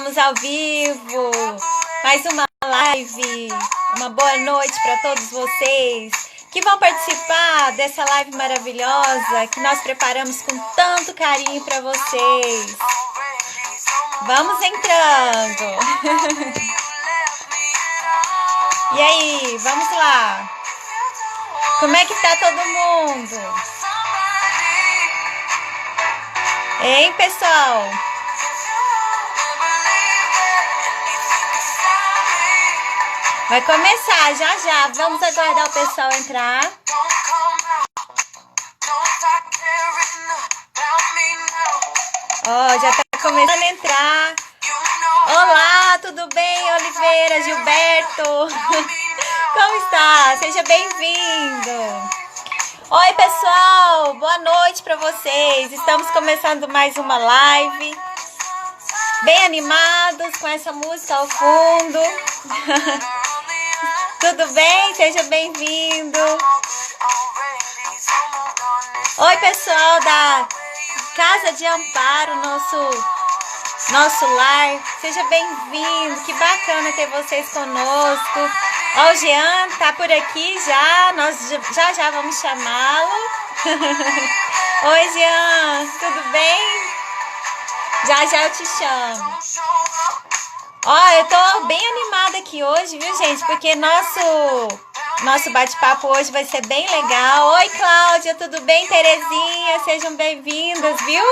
Estamos ao vivo, mais uma live. Uma boa noite para todos vocês que vão participar dessa live maravilhosa que nós preparamos com tanto carinho para vocês. Vamos entrando. E aí, vamos lá. Como é que tá todo mundo? Hein, pessoal? Vai começar já já. Vamos aguardar o pessoal entrar. Ó, já tá começando a entrar. Olá, tudo bem, Oliveira, Gilberto? Como está? Seja bem-vindo. Oi, pessoal. Boa noite para vocês. Estamos começando mais uma live. Bem animados com essa música ao fundo. Tudo bem? Seja bem-vindo. Oi, pessoal da Casa de Amparo, nosso lar. Seja bem-vindo. Que bacana ter vocês conosco. Ó, o Jean tá por aqui já. Nós já vamos chamá-lo. Oi, Jean. Tudo bem? Já eu te chamo. Ó, eu tô bem animada aqui hoje, viu, gente? Porque nosso bate-papo hoje vai ser bem legal. Oi, Cláudia, tudo bem? Terezinha, sejam bem-vindas, viu?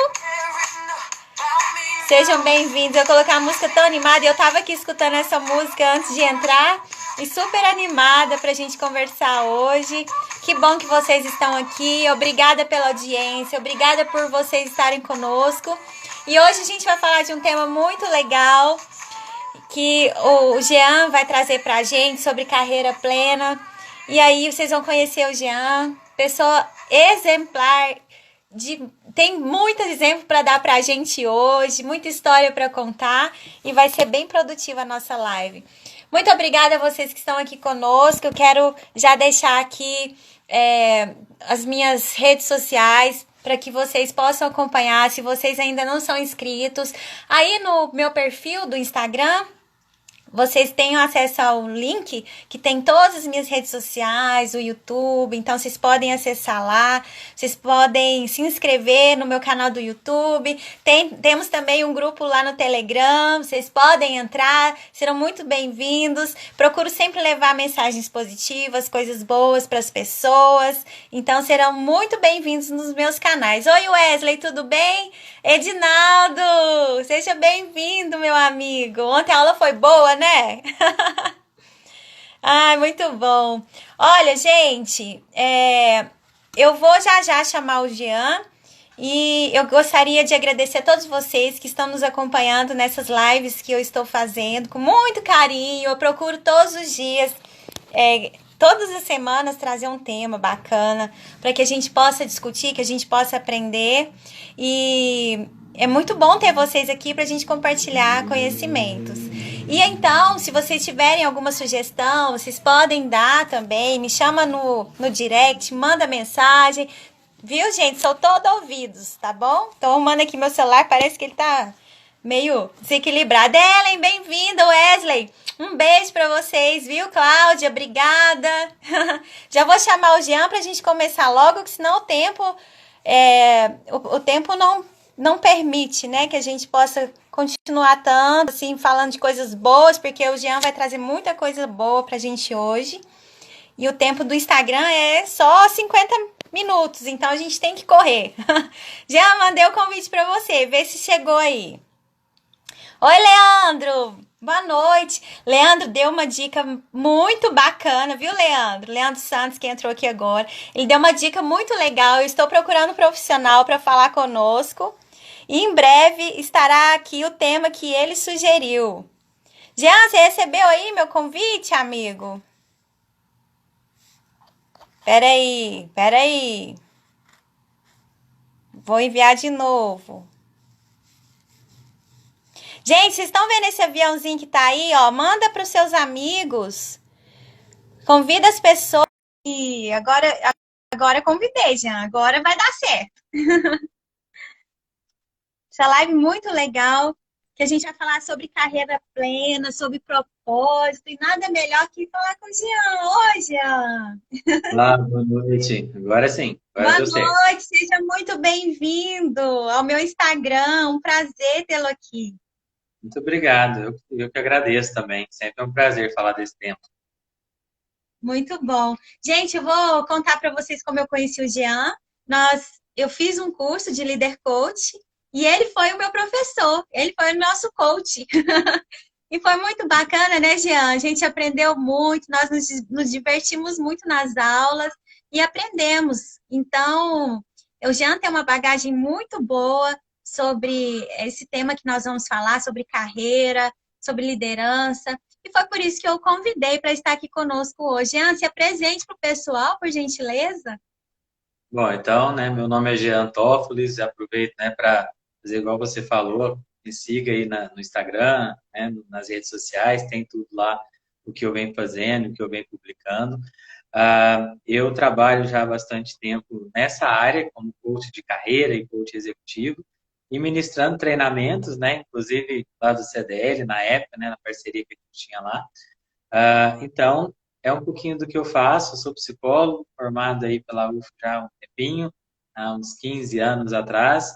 Sejam bem-vindos. Eu coloquei uma música tão animada e eu tava aqui escutando essa música antes de entrar e super animada pra gente conversar hoje. Que bom que vocês estão aqui. Obrigada pela audiência, obrigada por vocês estarem conosco. E hoje a gente vai falar de um tema muito legal que o Jean vai trazer pra gente sobre carreira plena. E aí vocês vão conhecer o Jean, pessoa exemplar, tem muitos exemplos para dar pra gente hoje, muita história para contar e vai ser bem produtiva a nossa live. Muito obrigada a vocês que estão aqui conosco. Eu quero já deixar aqui as minhas redes sociais para que vocês possam acompanhar, se vocês ainda não são inscritos. Aí no meu perfil do Instagram, vocês têm acesso ao link que tem todas as minhas redes sociais, o YouTube, então vocês podem acessar lá, vocês podem se inscrever no meu canal do YouTube, temos também um grupo lá no Telegram, vocês podem entrar, serão muito bem-vindos. Procuro sempre levar mensagens positivas, coisas boas para as pessoas, então serão muito bem-vindos nos meus canais. Oi, Wesley, tudo bem? Edinaldo, seja bem-vindo, meu amigo. Ontem a aula foi boa, né? Ai, muito bom. Olha, gente, eu vou já chamar o Jean e eu gostaria de agradecer a todos vocês que estão nos acompanhando nessas lives que eu estou fazendo com muito carinho. Eu procuro todos os dias, todas as semanas, trazer um tema bacana para que a gente possa discutir, que a gente possa aprender. E é muito bom ter vocês aqui para a gente compartilhar conhecimentos. E então, se vocês tiverem alguma sugestão, vocês podem dar também, me chama no direct, manda mensagem. Viu, gente? Sou todo ouvidos, tá bom? Tô arrumando aqui meu celular, parece que ele tá meio desequilibrado. Ellen, bem-vinda, Wesley. Um beijo pra vocês, viu, Cláudia? Obrigada. Já vou chamar o Jean pra gente começar logo, que senão o tempo não permite, né, que a gente possa continuar tanto, assim, falando de coisas boas, porque o Jean vai trazer muita coisa boa pra gente hoje. E o tempo do Instagram é só 50 minutos, então a gente tem que correr. Já mandei o convite pra você, vê se chegou aí. Oi, Leandro! Boa noite. Leandro deu uma dica muito bacana, viu, Leandro? Leandro Santos, que entrou aqui agora. Ele deu uma dica muito legal. Eu estou procurando um profissional para falar conosco. E em breve estará aqui o tema que ele sugeriu. Jean, você recebeu aí meu convite, amigo? Peraí. Vou enviar de novo. Gente, vocês estão vendo esse aviãozinho que tá aí, ó? Manda para os seus amigos. Convida as pessoas. E agora eu convidei, Jean. Agora vai dar certo. Essa live muito legal. que a gente vai falar sobre carreira plena, sobre propósito, e nada melhor que falar com o Jean. Oi, Jean! Olá, boa noite. Agora sim, agora Boa deu certo. noite, seja muito bem-vindo ao meu Instagram. Um prazer tê-lo aqui. Muito obrigado. Eu que agradeço também. Sempre é um prazer falar desse tema. Muito bom. Gente, eu vou contar para vocês como eu conheci o Jean. Eu fiz um curso de Leader Coach e ele foi o meu professor, ele foi o nosso coach. E foi muito bacana, né, Jean? A gente aprendeu muito, nós nos divertimos muito nas aulas e aprendemos. Então, o Jean tem uma bagagem muito boa sobre esse tema que nós vamos falar, sobre carreira, sobre liderança. E foi por isso que eu o convidei para estar aqui conosco hoje. Jean, se apresente para o pessoal, por gentileza. Bom, então, né, meu nome é Jean Tófolis, aproveito, né, para fazer igual você falou, me siga aí no Instagram, né, nas redes sociais, tem tudo lá, o que eu venho fazendo, o que eu venho publicando. Eu trabalho já há bastante tempo nessa área, como coach de carreira e coach executivo, e ministrando treinamentos, né, inclusive lá do CDL, na época, né, na parceria que a gente tinha lá. Então, é um pouquinho do que eu faço. Eu sou psicólogo, formado aí pela UF já há um tempinho, há uns 15 anos atrás.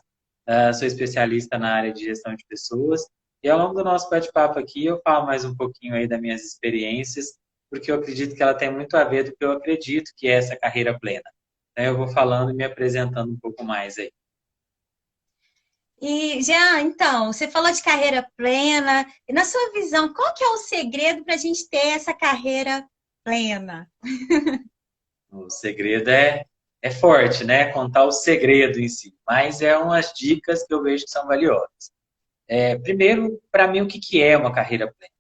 Sou especialista na área de gestão de pessoas. E ao longo do nosso bate-papo aqui, eu falo mais um pouquinho aí das minhas experiências, porque eu acredito que ela tem muito a ver do que eu acredito que é essa carreira plena. Então, eu vou falando e me apresentando um pouco mais aí. E, Jean, então, você falou de carreira plena. E na sua visão, qual que é o segredo para a gente ter essa carreira plena? O segredo é forte, né? Contar o segredo em si, mas é umas dicas que eu vejo que são valiosas. Primeiro, para mim, o que que é uma carreira plena?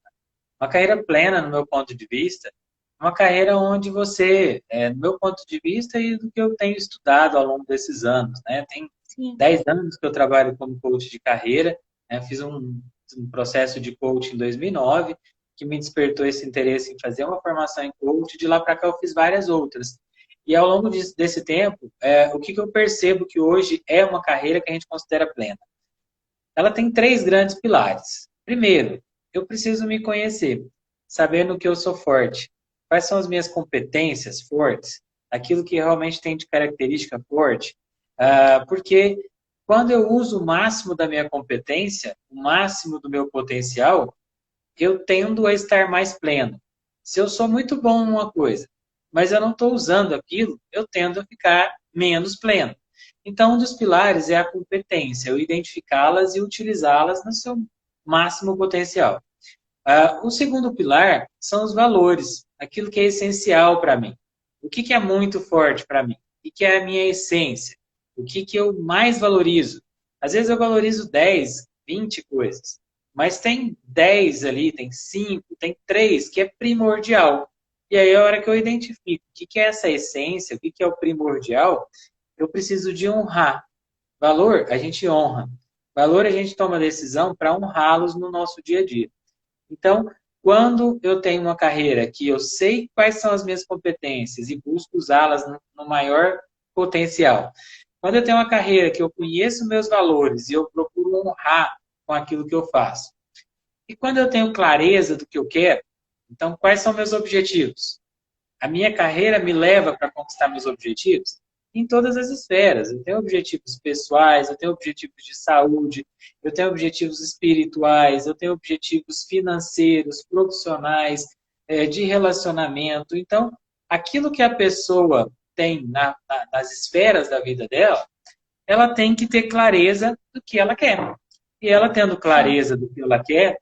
Uma carreira plena, no meu ponto de vista, é uma carreira onde você, no meu ponto de vista e do que eu tenho estudado ao longo desses anos, né? Tem Sim. 10 anos que eu trabalho como coach de carreira, né? Fiz um processo de coach em 2009 que me despertou esse interesse em fazer uma formação em coach. De lá para cá eu fiz várias outras. E ao longo desse tempo, o que que eu percebo que hoje é uma carreira que a gente considera plena? Ela tem três grandes pilares. Primeiro, eu preciso me conhecer, sabendo que eu sou forte. Quais são as minhas competências fortes? Aquilo que realmente tem de característica forte. Porque quando eu uso o máximo da minha competência, o máximo do meu potencial, eu tendo a estar mais pleno. Se eu sou muito bom em uma coisa, mas eu não estou usando aquilo, eu tendo a ficar menos pleno. Então, um dos pilares é a competência, eu identificá-las e utilizá-las no seu máximo potencial. O segundo pilar são os valores, aquilo que é essencial para mim. O que é muito forte para mim? O que é a minha essência? O que eu mais valorizo? Às vezes eu valorizo 10, 20 coisas, mas tem 10 ali, tem 5, tem 3 que é primordial. E aí, a hora que eu identifico o que é essa essência, o que é o primordial, eu preciso de honrar. Valor, a gente honra. Valor, a gente toma decisão para honrá-los no nosso dia a dia. Então, quando eu tenho uma carreira que eu sei quais são as minhas competências e busco usá-las no maior potencial, quando eu tenho uma carreira que eu conheço meus valores e eu procuro honrar com aquilo que eu faço, e quando eu tenho clareza do que eu quero, então quais são meus objetivos? A minha carreira me leva para conquistar meus objetivos em todas as esferas. Eu tenho objetivos pessoais, eu tenho objetivos de saúde, eu tenho objetivos espirituais, eu tenho objetivos financeiros, profissionais, de relacionamento. Então, aquilo que a pessoa tem nas esferas da vida dela, ela tem que ter clareza do que ela quer. E ela tendo Sim. clareza do que ela quer,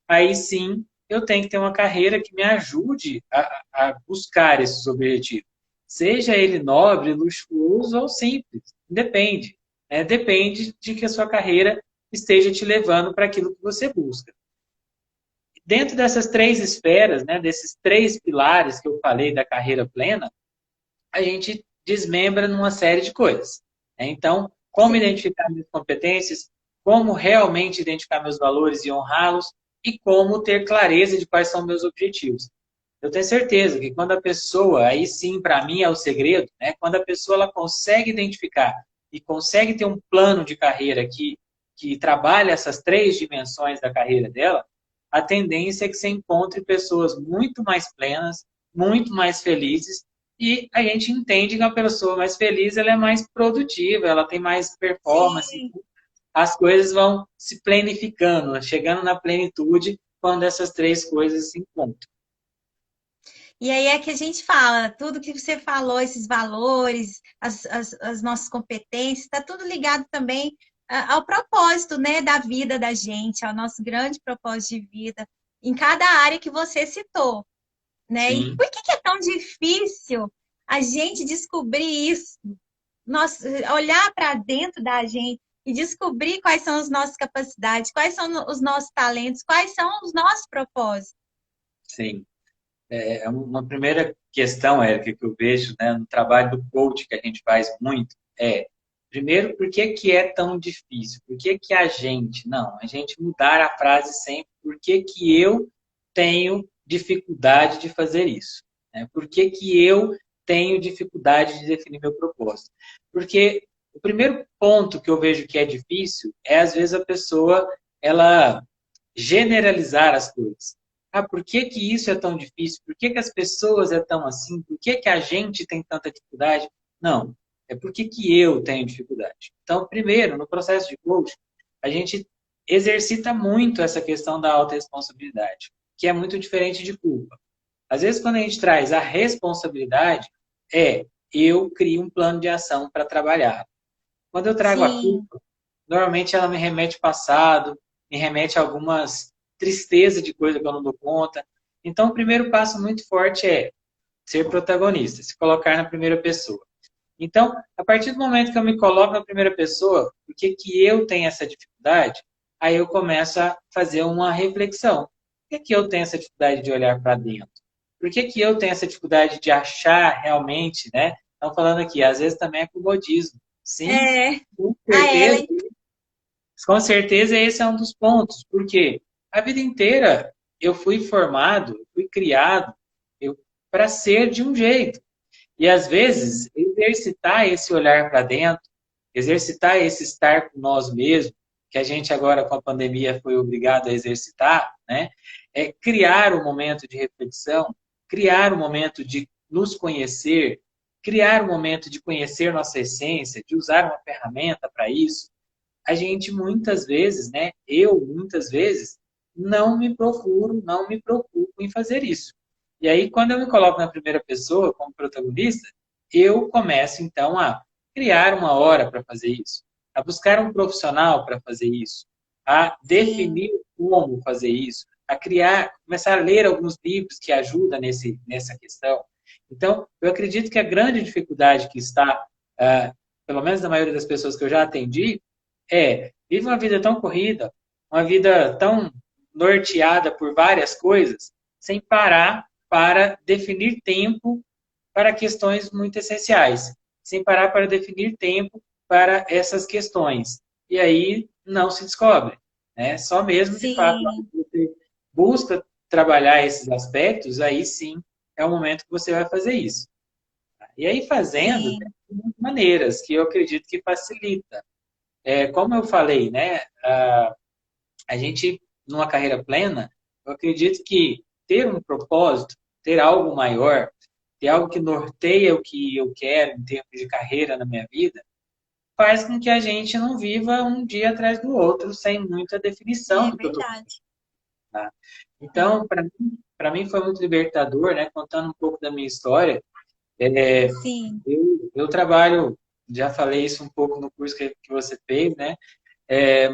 aí sim eu tenho que ter uma carreira que me ajude a buscar esses objetivos. Seja ele nobre, luxuoso ou simples, depende. Né? Depende de que a sua carreira esteja te levando para aquilo que você busca. Dentro dessas três esferas, né, desses três pilares que eu falei da carreira plena, a gente desmembra numa série de coisas. Né? Então, como Sim. identificar minhas competências, como realmente identificar meus valores e honrá-los, e como ter clareza de quais são meus objetivos. Eu tenho certeza que quando a pessoa, aí sim, para mim é o segredo, né? Quando a pessoa ela consegue identificar e consegue ter um plano de carreira que que trabalha essas três dimensões da carreira dela, a tendência é que você encontre pessoas muito mais plenas, muito mais felizes, e a gente entende que a pessoa mais feliz ela é mais produtiva, ela tem mais performance, Sim. as coisas vão se planificando, né? Chegando na plenitude quando essas três coisas se encontram. E aí é que a gente fala, tudo que você falou, esses valores, as nossas competências, está tudo ligado também ao propósito, né, da vida da gente, ao nosso grande propósito de vida, em cada área que você citou, né? E Sim. por que é tão difícil a gente descobrir isso? Olhar para dentro da gente e descobrir quais são as nossas capacidades, quais são os nossos talentos, quais são os nossos propósitos. Sim. Uma primeira questão, Érica, que eu vejo, né, no trabalho do coach que a gente faz muito, primeiro, por que que é tão difícil? Por que que a gente, não, a gente mudar a frase sempre, por que que eu tenho dificuldade de fazer isso? Né? Por que que eu tenho dificuldade de definir meu propósito? Porque o primeiro ponto que eu vejo que é difícil é, às vezes, a pessoa, ela generalizar as coisas. Ah, por que que isso é tão difícil? Por que que as pessoas é tão assim? Por que que a gente tem tanta dificuldade? Não, é por que que eu tenho dificuldade. Então, primeiro, no processo de coaching, a gente exercita muito essa questão da autorresponsabilidade, que é muito diferente de culpa. Às vezes, quando a gente traz a responsabilidade, eu crio um plano de ação para trabalhar. Quando eu trago a Sim, culpa, normalmente ela me remete ao passado, me remete a algumas tristezas de coisa que eu não dou conta. Então, o primeiro passo muito forte é ser protagonista, se colocar na primeira pessoa. Então, a partir do momento que eu me coloco na primeira pessoa, por que que eu tenho essa dificuldade? Aí eu começo a fazer uma reflexão. Por que que eu tenho essa dificuldade de olhar para dentro? Por que que eu tenho essa dificuldade de achar realmente, né? Estão falando aqui, às vezes também é comodismo. Sim, é. com A certeza. Ellen, Com certeza esse é um dos pontos, porque a vida inteira eu fui formado, fui criado para ser de um jeito. E às vezes exercitar esse olhar para dentro, exercitar esse estar com nós mesmos, que a gente agora com a pandemia foi obrigado a exercitar, né? É criar um momento de reflexão, criar um momento de nos conhecer, criar um momento de conhecer nossa essência, de usar uma ferramenta para isso, a gente muitas vezes, né? Eu muitas vezes não me preocupo em fazer isso. E aí, quando eu me coloco na primeira pessoa como protagonista, eu começo então a criar uma hora para fazer isso, a buscar um profissional para fazer isso, a sim, definir como fazer isso, a criar, começar a ler alguns livros que ajudam nessa questão. Então, eu acredito que a grande dificuldade que está, pelo menos na maioria das pessoas que eu já atendi, vive uma vida tão corrida, uma vida tão norteada por várias coisas, sem parar para definir tempo para questões muito essenciais, sem parar para definir tempo para essas questões. E aí não se descobre, né? Só mesmo, de fato, sim, você busca trabalhar esses aspectos, aí sim é o momento que você vai fazer isso. E aí fazendo, tem sim. maneiras que eu acredito que facilita. Como eu falei, né, a gente, numa carreira plena, eu acredito que ter um propósito, ter algo maior, ter algo que norteia o que eu quero em termos de carreira na minha vida, faz com que a gente não viva um dia atrás do outro sem muita definição É do que eu estou verdade. fazendo. É. Então, para mim foi muito libertador, né, contando um pouco da minha história. É, Sim. eu trabalho, já falei isso um pouco no curso que você fez, né?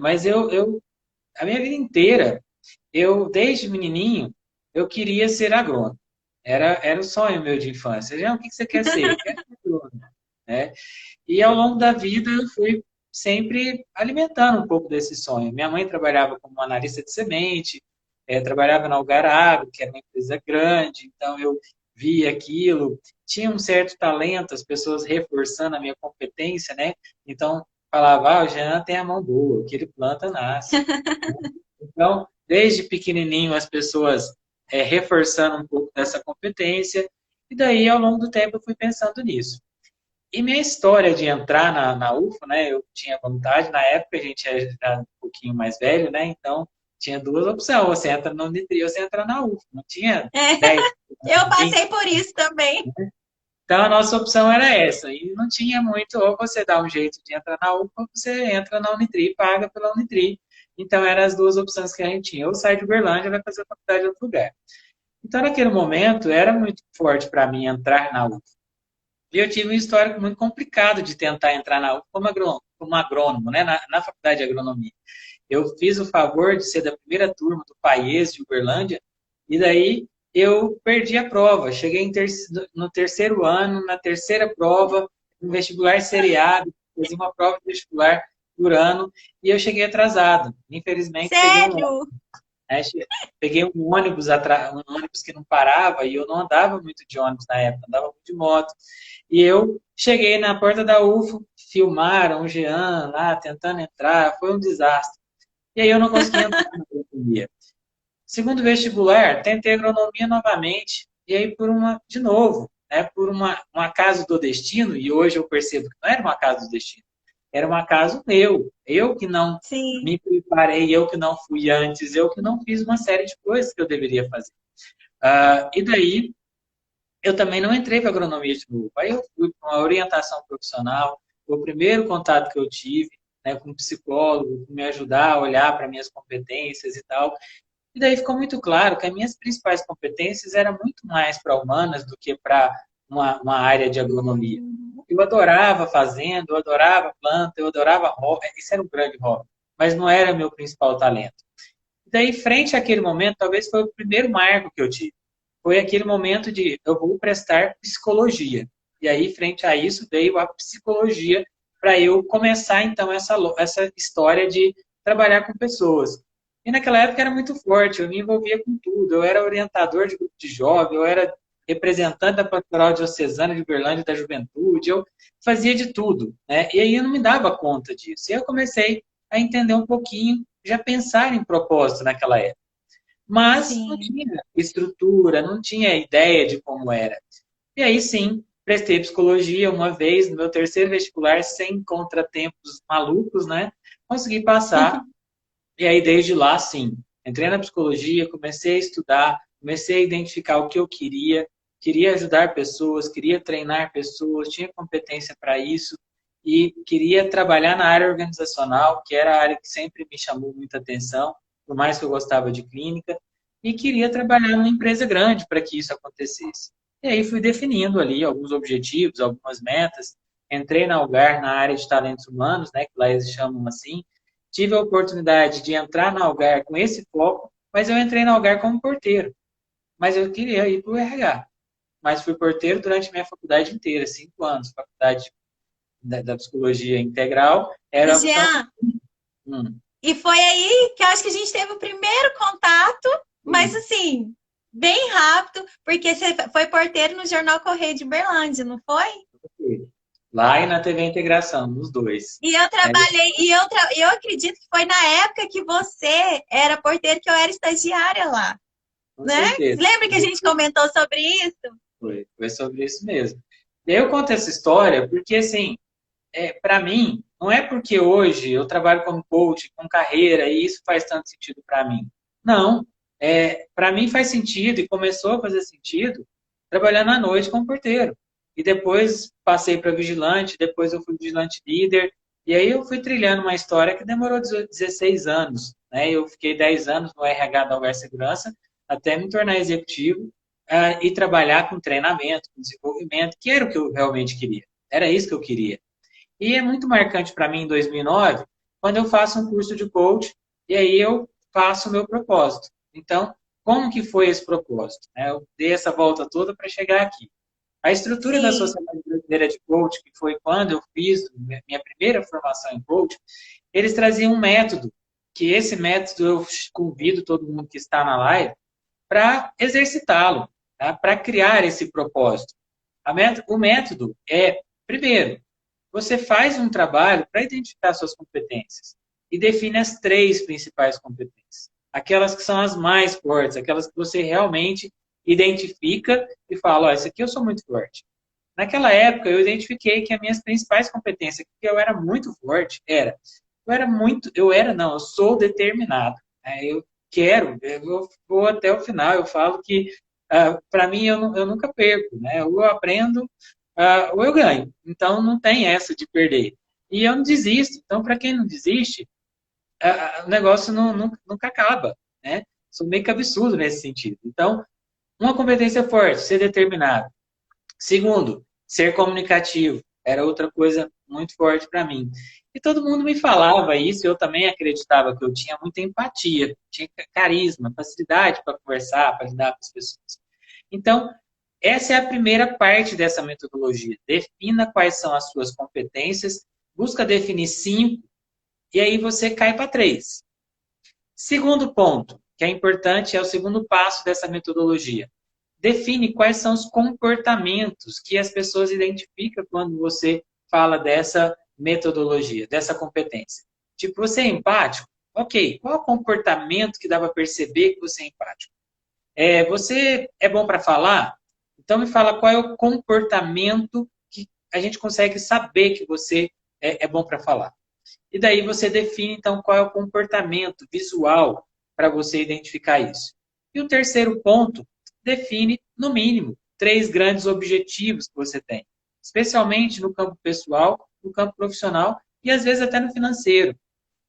Mas a minha vida inteira, desde menininho, eu queria ser agrônomo. Era o sonho meu de infância. Já, o que você quer ser? Eu quero ser agrônomo, né? E ao longo da vida, eu fui sempre alimentando um pouco desse sonho. Minha mãe trabalhava como analista de semente, trabalhava na Algar Agro, que era uma empresa grande, então eu via aquilo, tinha um certo talento, as pessoas reforçando a minha competência, né? Então, falava, o Jean tem a mão boa, o que ele planta nasce. Então, desde pequenininho, as pessoas reforçando um pouco dessa competência, e daí, ao longo do tempo, eu fui pensando nisso. E minha história de entrar na UFO, né? Eu tinha vontade, na época a gente era um pouquinho mais velho, né? Então tinha duas opções, você entra na Unitri ou você entra na UFO. Não tinha É, 10, eu 20. passei por isso também. Então a nossa opção era essa. E não tinha muito, ou você dá um jeito de entrar na UFO, ou você entra na Unitri e paga pela Unitri. Então eram as duas opções que a gente tinha. Ou sai de Uberlândia ou vai fazer a faculdade em outro lugar. Então naquele momento era muito forte para mim entrar na UFO. E eu tive um histórico muito complicado de tentar entrar na UFO como agrônomo, né, na faculdade de agronomia. Eu fiz o favor de ser da primeira turma do Paes de Uberlândia, e daí eu perdi a prova. Cheguei no terceiro ano, na terceira prova, um vestibular seriado, fazia uma prova de vestibular por ano, e eu cheguei atrasado. Infelizmente, Sério? né, peguei um ônibus que não parava, e eu não andava muito de ônibus na época, andava muito de moto. E eu cheguei na porta da UFO, filmaram o Jean lá, tentando entrar, foi um desastre. E aí eu não consegui entrar na agronomia. Segundo vestibular, tentei agronomia novamente, e aí de novo, né, por um acaso do destino, e hoje eu percebo que não era um acaso do destino, era um acaso meu. Eu que não Sim. me preparei, eu que não fui antes, eu que não fiz uma série de coisas que eu deveria fazer. E daí eu também não entrei para agronomia de novo. Aí eu fui para uma orientação profissional, foi o primeiro contato que eu tive, né, com um psicólogo, que me ajudar a olhar para minhas competências e tal. E daí ficou muito claro que as minhas principais competências eram muito mais para humanas do que para uma área de agronomia. Eu adorava fazenda, eu adorava planta, eu adorava hobby, isso era um grande hobby, mas não era meu principal talento. E daí, frente àquele momento, talvez foi o primeiro marco que eu tive. Foi aquele momento de eu vou prestar psicologia. E aí, frente a isso, veio a psicologia para eu começar, então, essa história de trabalhar com pessoas. E naquela época era muito forte, eu me envolvia com tudo. Eu era orientador de grupo de jovem, eu era representante da Pastoral Diocesana de Uberlândia da Juventude, eu fazia de tudo, né? E aí eu não me dava conta disso. E eu comecei a entender um pouquinho, já pensar em propósito naquela época. Mas não Sim. tinha estrutura, não tinha ideia de como era. E aí sim, prestei psicologia uma vez no meu terceiro vestibular, sem contratempos malucos, né? Consegui passar. E aí, desde lá, sim, entrei na psicologia, comecei a estudar, comecei a identificar o que eu queria ajudar pessoas, queria treinar pessoas, tinha competência para isso e queria trabalhar na área organizacional, que era a área que sempre me chamou muita atenção, por mais que eu gostava de clínica, e queria trabalhar numa empresa grande para que isso acontecesse. E aí fui definindo ali alguns objetivos, algumas metas, entrei na Algar na área de talentos humanos, né, que lá eles chamam assim, tive a oportunidade de entrar na Algar com esse foco, mas eu entrei na Algar como porteiro. Mas eu queria ir para o RH. Mas fui porteiro durante minha faculdade inteira, 5 anos. Faculdade da Psicologia Integral era a opção. Jean, Hum, e foi aí que eu acho que a gente teve o primeiro contato, mas assim, bem rápido, porque você foi porteiro no Jornal Correio de Berlândia, não foi? lá e na TV Integração, nos dois. E eu É, trabalhei, eu acredito que foi na época que você era porteiro que eu era estagiária lá, com né? certeza. Lembra que a gente comentou sobre isso? Foi sobre isso mesmo. E aí eu conto essa história porque, assim, para mim, não é porque hoje eu trabalho como coach, com carreira, e isso faz tanto sentido para mim. Não. Para mim faz sentido e começou a fazer sentido trabalhando à noite como porteiro. E depois passei para vigilante, depois eu fui vigilante líder, e aí eu fui trilhando uma história que demorou 16 anos. Né? Eu fiquei 10 anos no RH da Algar Segurança, até me tornar executivo e trabalhar com treinamento, com desenvolvimento, que era o que eu realmente queria. Era isso que eu queria. E é muito marcante para mim em 2009, quando eu faço um curso de coach e aí eu faço o meu propósito. Então, como que foi esse propósito? Eu dei essa volta toda para chegar aqui. A estrutura da Sim, Sociedade Brasileira de Coach, que foi quando eu fiz minha primeira formação em coach, eles traziam um método, que esse método eu convido todo mundo que está na live para exercitá-lo, tá? Para criar esse propósito. O método é, primeiro, você faz um trabalho para identificar suas competências e define as 3 principais competências. Aquelas que são as mais fortes, aquelas que você realmente identifica e fala, ó, essa aqui eu sou muito forte. Naquela época, eu identifiquei que as minhas principais competências, que eu era muito forte, eu sou determinado. Né? Eu vou até o final, eu falo que, para mim, eu nunca perco, né? Ou eu aprendo, ou eu ganho. Então, não tem essa de perder. E eu não desisto. Então, para quem não desiste, o negócio nunca acaba, né? Sou meio que absurdo nesse sentido. Então, uma competência forte, ser determinado. Segundo, ser comunicativo. Era outra coisa muito forte para mim. E todo mundo me falava isso, eu também acreditava que eu tinha muita empatia, tinha carisma, facilidade para conversar, para lidar com as pessoas. Então, essa é a primeira parte dessa metodologia. Defina quais são as suas competências, busca definir 5, e aí você cai para 3. Segundo ponto, que é importante, é o segundo passo dessa metodologia. Define quais são os comportamentos que as pessoas identificam quando você fala dessa metodologia, dessa competência. Tipo, você é empático? Ok, qual é o comportamento que dá para perceber que você é empático? Você é bom para falar? Então me fala qual é o comportamento que a gente consegue saber que você é bom para falar. E daí você define, então, qual é o comportamento visual para você identificar isso. E o terceiro ponto, define, no mínimo, 3 grandes objetivos que você tem. Especialmente no campo pessoal, no campo profissional e, às vezes, até no financeiro.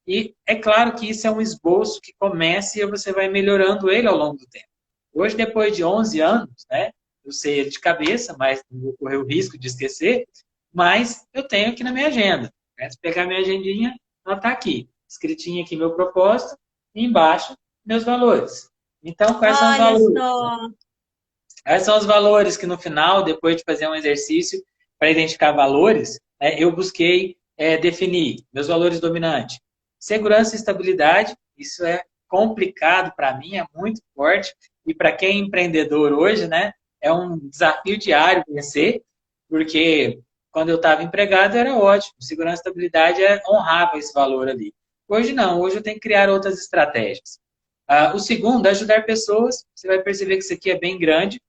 E é claro que isso é um esboço que começa e você vai melhorando ele ao longo do tempo. Hoje, depois de 11 anos, né, eu sei ele de cabeça, mas não vou correr o risco de esquecer, mas eu tenho aqui na minha agenda. Se pegar minha agendinha, ela está aqui. Escritinha aqui meu propósito e embaixo meus valores. Então, quais são os Olha valores? só. Quais são os valores que no final, depois de fazer um exercício para identificar valores, eu busquei definir meus valores dominantes. Segurança e estabilidade, isso é complicado para mim, é muito forte. E para quem é empreendedor hoje, né, é um desafio diário vencer, porque quando eu estava empregado era ótimo. Segurança e estabilidade honrava esse valor ali. Hoje não, hoje eu tenho que criar outras estratégias. O segundo, ajudar pessoas. Você vai perceber que isso aqui é bem grande.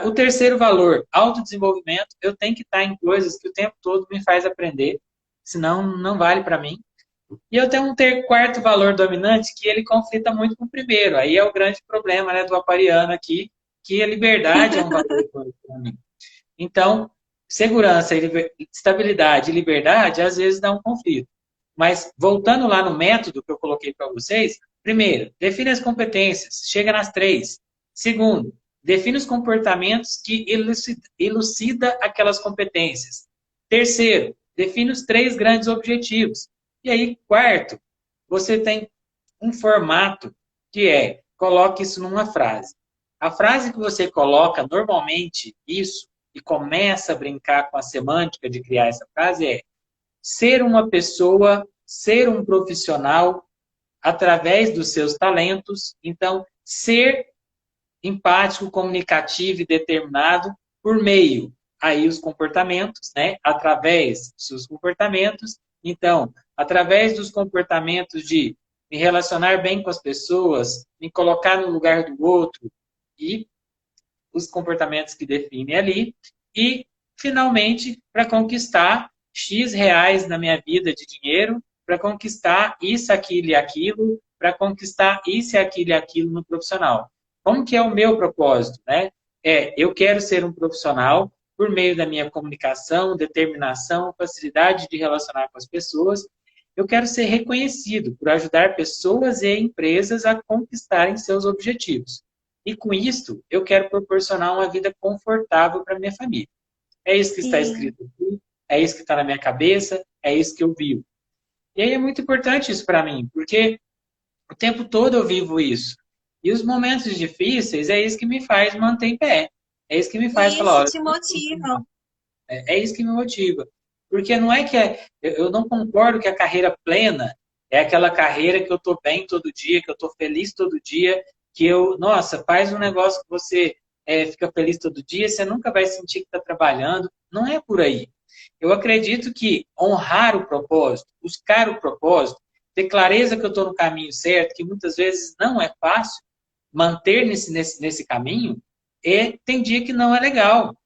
O terceiro valor, autodesenvolvimento. Eu tenho que estar em coisas que o tempo todo me faz aprender, senão não vale para mim. E eu tenho um quarto valor dominante que ele conflita muito com o primeiro. Aí é o grande problema, né, do aquariano aqui, que a liberdade é um valor para mim. Então, segurança, estabilidade e liberdade às vezes dá um conflito. Mas voltando lá no método que eu coloquei para vocês, primeiro, define as competências, chega nas 3. Segundo, define os comportamentos que elucida aquelas competências. Terceiro, define os 3 grandes objetivos. E aí, quarto, você tem um formato que coloque isso numa frase. A frase que você coloca normalmente isso e começa a brincar com a semântica de criar essa frase ser uma pessoa, ser um profissional através dos seus talentos. Então, ser empático, comunicativo e determinado por meio aí os comportamentos, né? Através dos seus comportamentos. Então, através dos comportamentos de me relacionar bem com as pessoas, me colocar no lugar do outro e os comportamentos que definem ali. E, finalmente, para conquistar X reais na minha vida de dinheiro, para conquistar isso, aquilo e aquilo, para conquistar isso, aquilo e aquilo no profissional. Como que é o meu propósito, né? Eu quero ser um profissional por meio da minha comunicação, determinação, facilidade de relacionar com as pessoas. Eu quero ser reconhecido por ajudar pessoas e empresas a conquistarem seus objetivos. E com isso, eu quero proporcionar uma vida confortável para minha família. É isso que está escrito aqui, é isso que está na minha cabeça, é isso que eu vivo. E aí é muito importante isso para mim, porque o tempo todo eu vivo isso. E os momentos difíceis é isso que me faz manter em pé. É isso que me faz falar, Isso olha, te motiva. é isso que me motiva. Porque não é que eu não concordo que a carreira plena é aquela carreira que eu estou bem todo dia, que eu estou feliz todo dia, que nossa, faz um negócio que você fica feliz todo dia, você nunca vai sentir que está trabalhando. Não é por aí. Eu acredito que honrar o propósito, buscar o propósito, ter clareza que eu estou no caminho certo, que muitas vezes não é fácil manter nesse caminho, tem dia que não é legal.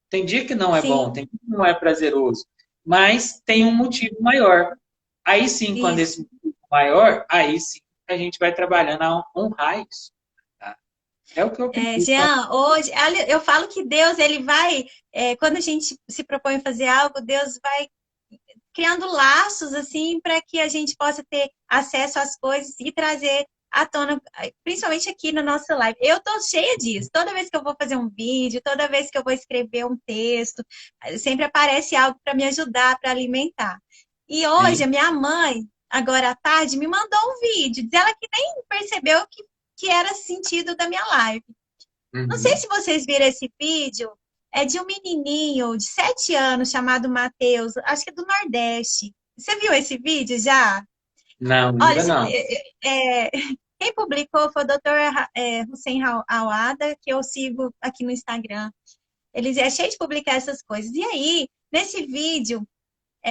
Tem dia que não é bom, Sim, tem dia que não é prazeroso, mas tem um motivo maior. Aí sim, quando esse isso. motivo é maior, aí sim a gente vai trabalhando a honrar isso. Tá? É o que eu acredito. Jean, hoje, olha, eu falo que Deus, ele vai, quando a gente se propõe a fazer algo, Deus vai criando laços, assim, para que a gente possa ter acesso às coisas e trazer à tona, principalmente aqui na nossa live. Eu tô cheia disso. Toda vez que eu vou fazer um vídeo, toda vez que eu vou escrever um texto, sempre aparece algo para me ajudar, para alimentar. E hoje, a Sim. minha mãe, agora à tarde, me mandou um vídeo, diz ela que nem percebeu que era sentido da minha live. Não sei Uhum. se vocês viram esse vídeo, é de um menininho de 7 anos chamado Matheus, acho que é do Nordeste. Você viu esse vídeo já? Não, Olha, ainda não. quem publicou foi o Dr. Hussein Awada, que eu sigo aqui no Instagram. Ele é cheio de publicar essas coisas. E aí, nesse vídeo,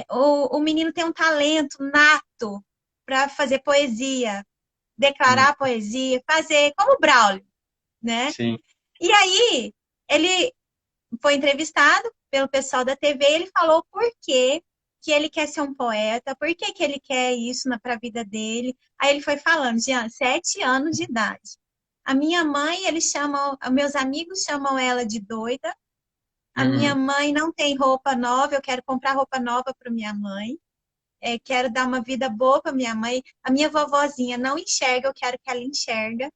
o menino tem um talento nato para fazer poesia, Hum, declarar poesia, fazer como o Braulio, né? sim. E aí, ele foi entrevistado pelo pessoal da TV, ele falou por que ele quer ser um poeta, por que ele quer isso para a vida dele. Aí ele foi falando, Jean, 7 anos de idade. A minha mãe, eles chamam, meus amigos chamam ela de doida. A minha Uhum. mãe não tem roupa nova, eu quero comprar roupa nova para minha mãe. Quero dar uma vida boa para minha mãe. A minha vovozinha não enxerga, eu quero que ela enxerga.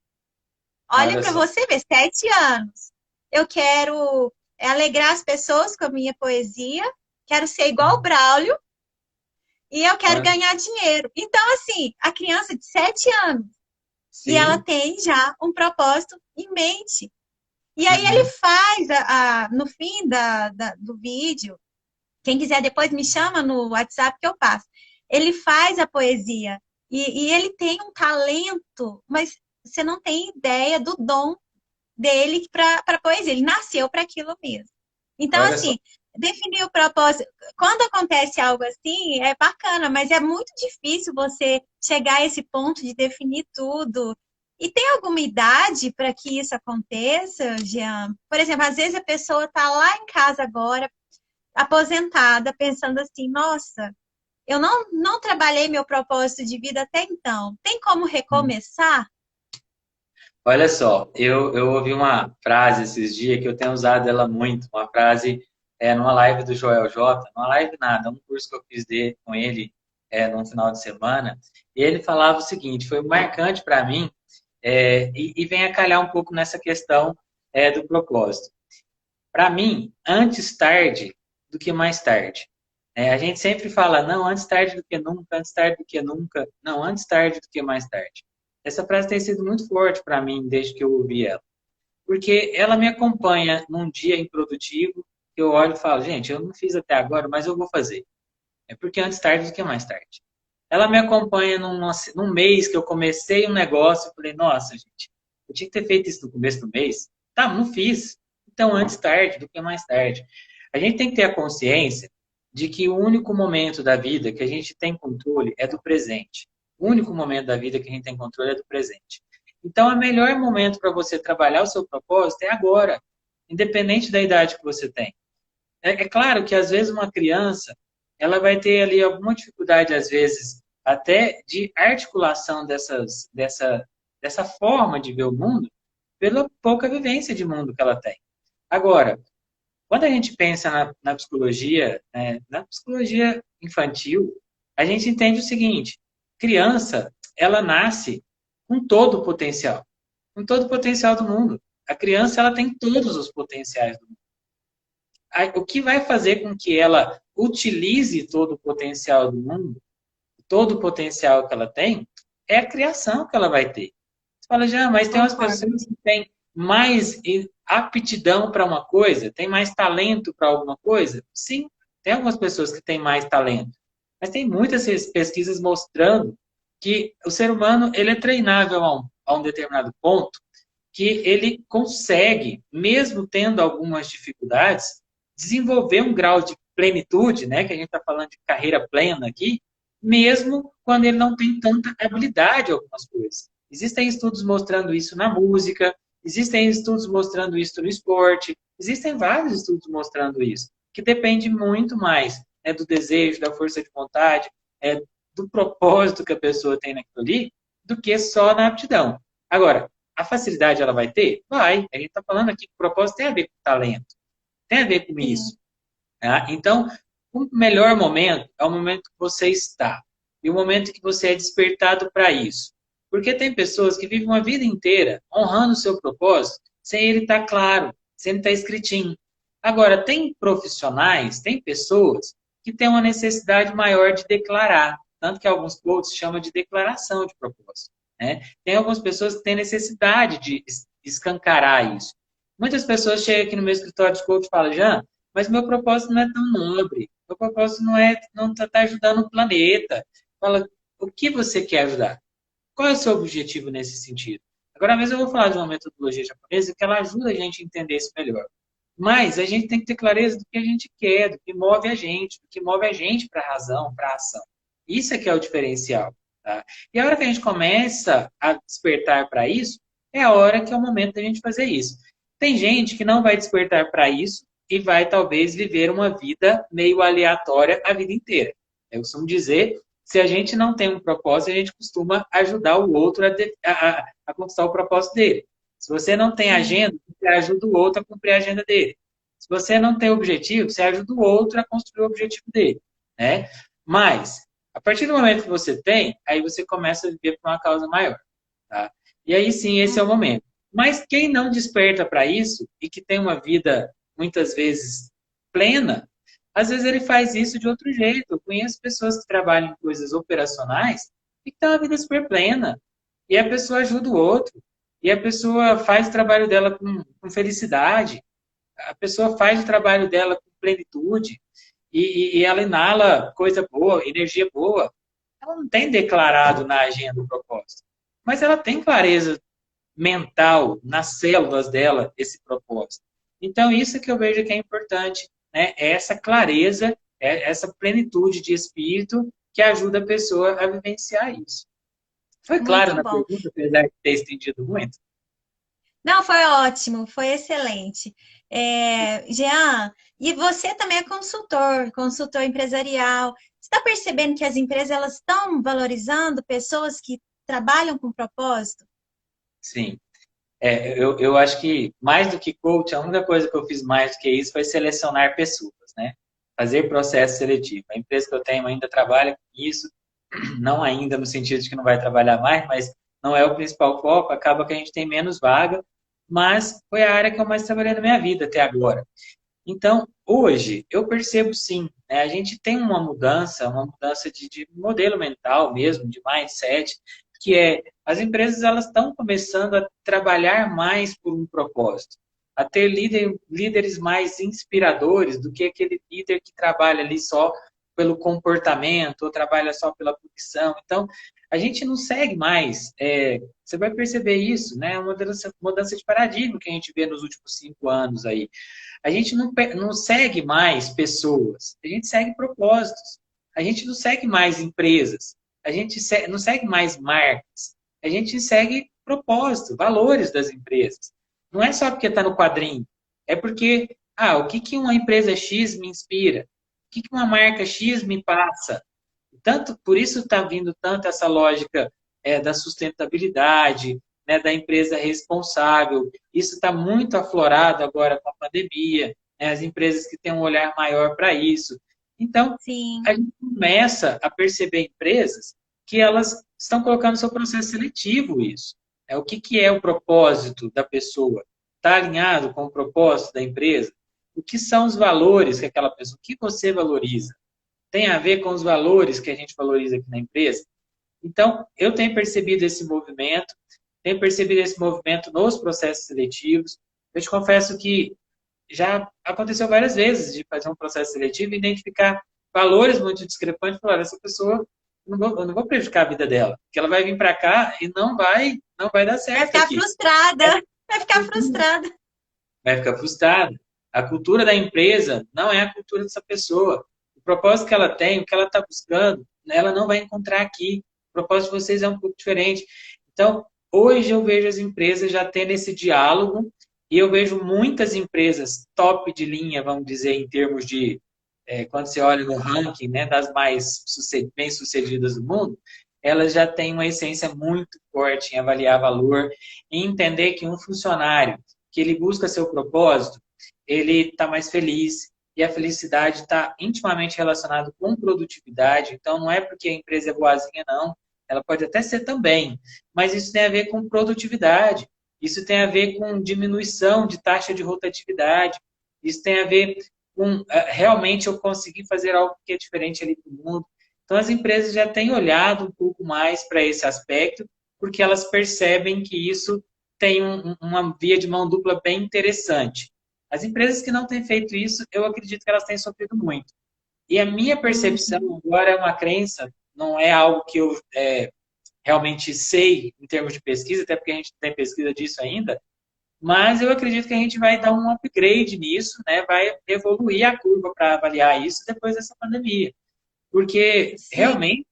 Olha Olha para só. você ver, 7 anos. Eu quero alegrar as pessoas com a minha poesia, quero ser igual o Braulio e eu quero Olha, ganhar dinheiro. Então, assim, a criança de 7 anos e ela sim. tem já um propósito em mente. E aí ele Uhum. faz, no fim do vídeo, quem quiser depois me chama no WhatsApp que eu passo. Ele faz a poesia e ele tem um talento, mas você não tem ideia do dom dele para poesia. Ele nasceu para aquilo mesmo. Então, Olha só. assim, definir o propósito. Quando acontece algo assim, é bacana, mas é muito difícil você chegar a esse ponto de definir tudo. E tem alguma idade para que isso aconteça, Jean? Por exemplo, às vezes a pessoa está lá em casa agora, aposentada, pensando assim: nossa, eu não trabalhei meu propósito de vida até então. Tem como recomeçar? Olha só, eu ouvi uma frase esses dias que eu tenho usado ela muito, uma frase numa live do Joel J, numa live nada, um curso que eu fiz com ele num final de semana, e ele falava o seguinte, foi marcante para mim, e vem a calhar um pouco nessa questão do propósito. Para mim, antes tarde do que mais tarde. A gente sempre fala, não, antes tarde do que nunca, antes tarde do que nunca, não, antes tarde do que mais tarde. Essa frase tem sido muito forte para mim desde que eu ouvi ela. Porque ela me acompanha num dia improdutivo, que eu olho e falo, gente, eu não fiz até agora, mas eu vou fazer. É porque antes tarde do que mais tarde. Ela me acompanha num mês que eu comecei um negócio e falei, nossa, gente, eu tinha que ter feito isso no começo do mês. Tá, não fiz. Então, antes tarde do que mais tarde. A gente tem que ter a consciência de que o único momento da vida que a gente tem controle é do presente. O único momento da vida que a gente tem controle é do presente. Então, o melhor momento para você trabalhar o seu propósito é agora, independente da idade que você tem. É claro que às vezes uma criança ela vai ter ali alguma dificuldade, às vezes, até de articulação dessa forma de ver o mundo, pela pouca vivência de mundo que ela tem. Agora, quando a gente pensa na psicologia, na psicologia infantil, a gente entende o seguinte: criança, ela nasce com todo o potencial do mundo. A criança, ela tem todos os potenciais do mundo. O que vai fazer com que ela utilize todo o potencial do mundo, todo o potencial que ela tem, é a criação que ela vai ter. Você fala, já, mas tem umas Concordo. pessoas que têm mais aptidão para uma coisa, tem mais talento para alguma coisa? Sim, tem algumas pessoas que têm mais talento. Mas tem muitas pesquisas mostrando que o ser humano ele é treinável a um determinado ponto que ele consegue, mesmo tendo algumas dificuldades, desenvolver um grau de plenitude, né, que a gente está falando de carreira plena aqui, mesmo quando ele não tem tanta habilidade em algumas coisas. Existem estudos mostrando isso na música, Existem estudos mostrando isso no esporte, existem vários estudos mostrando isso, que depende muito mais, né, do desejo, da força de vontade, do propósito que a pessoa tem naquilo ali, do que só na aptidão. Agora, a facilidade ela vai ter? Vai. A gente está falando aqui que o propósito tem a ver com talento, tem a ver com isso. Tá? Então, o melhor momento é o momento que você está. E o momento que você é despertado para isso. Porque tem pessoas que vivem uma vida inteira honrando o seu propósito sem ele estar claro, sem ele estar escritinho. Agora, tem profissionais, tem pessoas que têm uma necessidade maior de declarar. Tanto que alguns coaches chamam de declaração de propósito. Né? Tem algumas pessoas que têm necessidade de escancarar isso. Muitas pessoas chegam aqui no meu escritório de coach e falam, Jean, mas meu propósito não é tão nobre. Meu propósito não está ajudando o planeta. Fala, o que você quer ajudar? Qual é o seu objetivo nesse sentido? Agora mesmo eu vou falar de uma metodologia japonesa que ela ajuda a gente a entender isso melhor. Mas a gente tem que ter clareza do que a gente quer, do que move a gente, do que move a gente para a razão, para a ação. Isso é que é o diferencial. Tá? E a hora que a gente começa a despertar para isso, é a hora que é o momento da gente fazer isso. Tem gente que não vai despertar para isso e vai talvez viver uma vida meio aleatória a vida inteira. Eu costumo dizer, se a gente não tem um propósito, a gente costuma ajudar o outro a conquistar o propósito dele. Se você não tem agenda, você ajuda o outro a cumprir a agenda dele. Se você não tem objetivo, você ajuda o outro a construir o objetivo dele. Né? Mas, a partir do momento que você tem, aí você começa a viver por uma causa maior. Tá? E aí sim, esse é o momento. Mas quem não desperta para isso e que tem uma vida, muitas vezes, plena, às vezes ele faz isso de outro jeito. Eu conheço pessoas que trabalham em coisas operacionais e que têm uma vida super plena. E a pessoa ajuda o outro. E a pessoa faz o trabalho dela com felicidade. A pessoa faz o trabalho dela com plenitude. E ela inala coisa boa, energia boa. Ela não tem declarado na agenda o propósito. Mas ela tem clareza mental, nas células dela, esse propósito. Então, isso que eu vejo que é importante, né? É essa clareza, essa plenitude de espírito que ajuda a pessoa a vivenciar isso. Foi claro Muito na bom. pergunta, apesar de ter estendido muito? Não, foi ótimo, foi excelente. Jean, e você também é consultor, consultor empresarial. Você está percebendo que as empresas elas estão valorizando pessoas que trabalham com propósito? Sim. Eu acho que, mais do que coach, a única coisa que eu fiz mais do que isso foi selecionar pessoas, né? Fazer processo seletivo. A empresa que eu tenho ainda trabalha com isso, não ainda no sentido de que não vai trabalhar mais, mas não é o principal foco, acaba que a gente tem menos vaga, mas foi a área que eu mais trabalhei na minha vida até agora. Então, hoje, eu percebo sim, né, a gente tem uma mudança de modelo mental mesmo, de mindset, que as empresas elas estão começando a trabalhar mais por um propósito, a ter líderes mais inspiradores do que aquele líder que trabalha ali só pelo comportamento ou trabalha só pela profissão. Então, a gente não segue mais, você vai perceber isso, né? Uma mudança de paradigma que a gente vê nos últimos 5 anos aí. A gente não segue mais pessoas, a gente segue propósitos. A gente não segue mais empresas, a gente não segue mais marcas, a gente segue propósito, valores das empresas. Não é só porque está no quadrinho, é porque, o que uma empresa X me inspira? O que uma marca X me passa? Tanto, por isso está vindo tanto essa lógica da sustentabilidade, né, da empresa responsável. Isso está muito aflorado agora com a pandemia, né, as empresas que têm um olhar maior para isso. Então, Sim. a gente começa a perceber empresas que elas estão colocando no seu processo seletivo isso. O que é o propósito da pessoa? Está alinhado com o propósito da empresa? O que são os valores que aquela pessoa, o que você valoriza? Tem a ver com os valores que a gente valoriza aqui na empresa? Então, eu tenho percebido esse movimento nos processos seletivos. Eu te confesso que já aconteceu várias vezes de fazer um processo seletivo e identificar valores muito discrepantes e falar, essa pessoa, eu não vou prejudicar a vida dela, porque ela vai vir para cá e não vai dar certo. Vai ficar aqui. Frustrada, vai ficar frustrada. Vai ficar frustrada. A cultura da empresa não é a cultura dessa pessoa. O propósito que ela tem, o que ela está buscando, ela não vai encontrar aqui. O propósito de vocês é um pouco diferente. Então, hoje eu vejo as empresas já tendo esse diálogo e eu vejo muitas empresas top de linha, vamos dizer, em termos de, quando você olha no ranking, né, das mais bem-sucedidas do mundo, elas já têm uma essência muito forte em avaliar valor, em entender que um funcionário que ele busca seu propósito, ele está mais feliz, e a felicidade está intimamente relacionada com produtividade. Então, não é porque a empresa é boazinha, não. Ela pode até ser também, mas isso tem a ver com produtividade. Isso tem a ver com diminuição de taxa de rotatividade. Isso tem a ver com realmente eu conseguir fazer algo que é diferente ali para o mundo. Então, as empresas já têm olhado um pouco mais para esse aspecto, porque elas percebem que isso tem uma via de mão dupla bem interessante. As empresas que não têm feito isso, eu acredito que elas têm sofrido muito. E a minha percepção agora é uma crença, não é algo que eu realmente sei em termos de pesquisa, até porque a gente não tem pesquisa disso ainda, mas eu acredito que a gente vai dar um upgrade nisso, né? Vai evoluir a curva para avaliar isso depois dessa pandemia. Porque, Sim. realmente,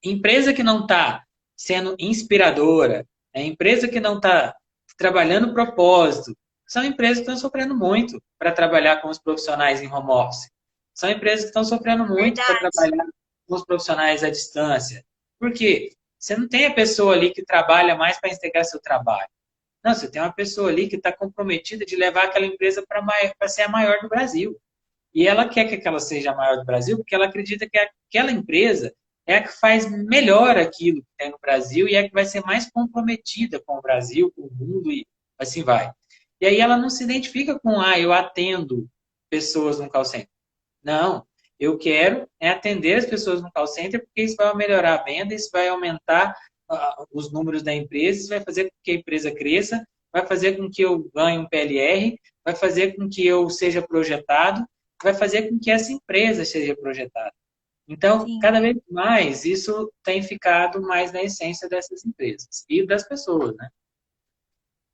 empresa que não está sendo inspiradora, empresa que não está trabalhando propósito, são empresas que estão sofrendo muito para trabalhar com os profissionais em home office. São empresas que estão sofrendo muito para Verdade. trabalhar com os profissionais à distância. Por quê? Você não tem a pessoa ali que trabalha mais para entregar seu trabalho. Não, você tem uma pessoa ali que está comprometida de levar aquela empresa para ser a maior do Brasil. E ela quer que aquela seja a maior do Brasil porque ela acredita que aquela empresa é a que faz melhor aquilo que tem no Brasil e é a que vai ser mais comprometida com o Brasil, com o mundo e assim vai. E aí ela não se identifica com, eu atendo pessoas no call center. Não, eu quero atender as pessoas no call center porque isso vai melhorar a venda, isso vai aumentar os números da empresa, isso vai fazer com que a empresa cresça, vai fazer com que eu ganhe um PLR, vai fazer com que eu seja projetado, vai fazer com que essa empresa seja projetada. Então, Sim. cada vez mais, isso tem ficado mais na essência dessas empresas e das pessoas, né?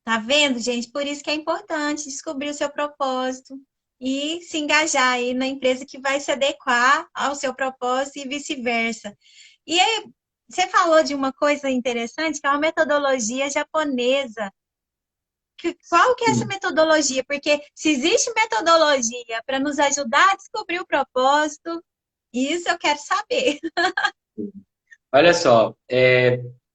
Tá vendo, gente? Por isso que é importante descobrir o seu propósito e se engajar aí na empresa que vai se adequar ao seu propósito e vice-versa. E aí, você falou de uma coisa interessante, que é uma metodologia japonesa. Qual que é essa Sim. metodologia? Porque se existe metodologia para nos ajudar a descobrir o propósito, isso eu quero saber. Olha só,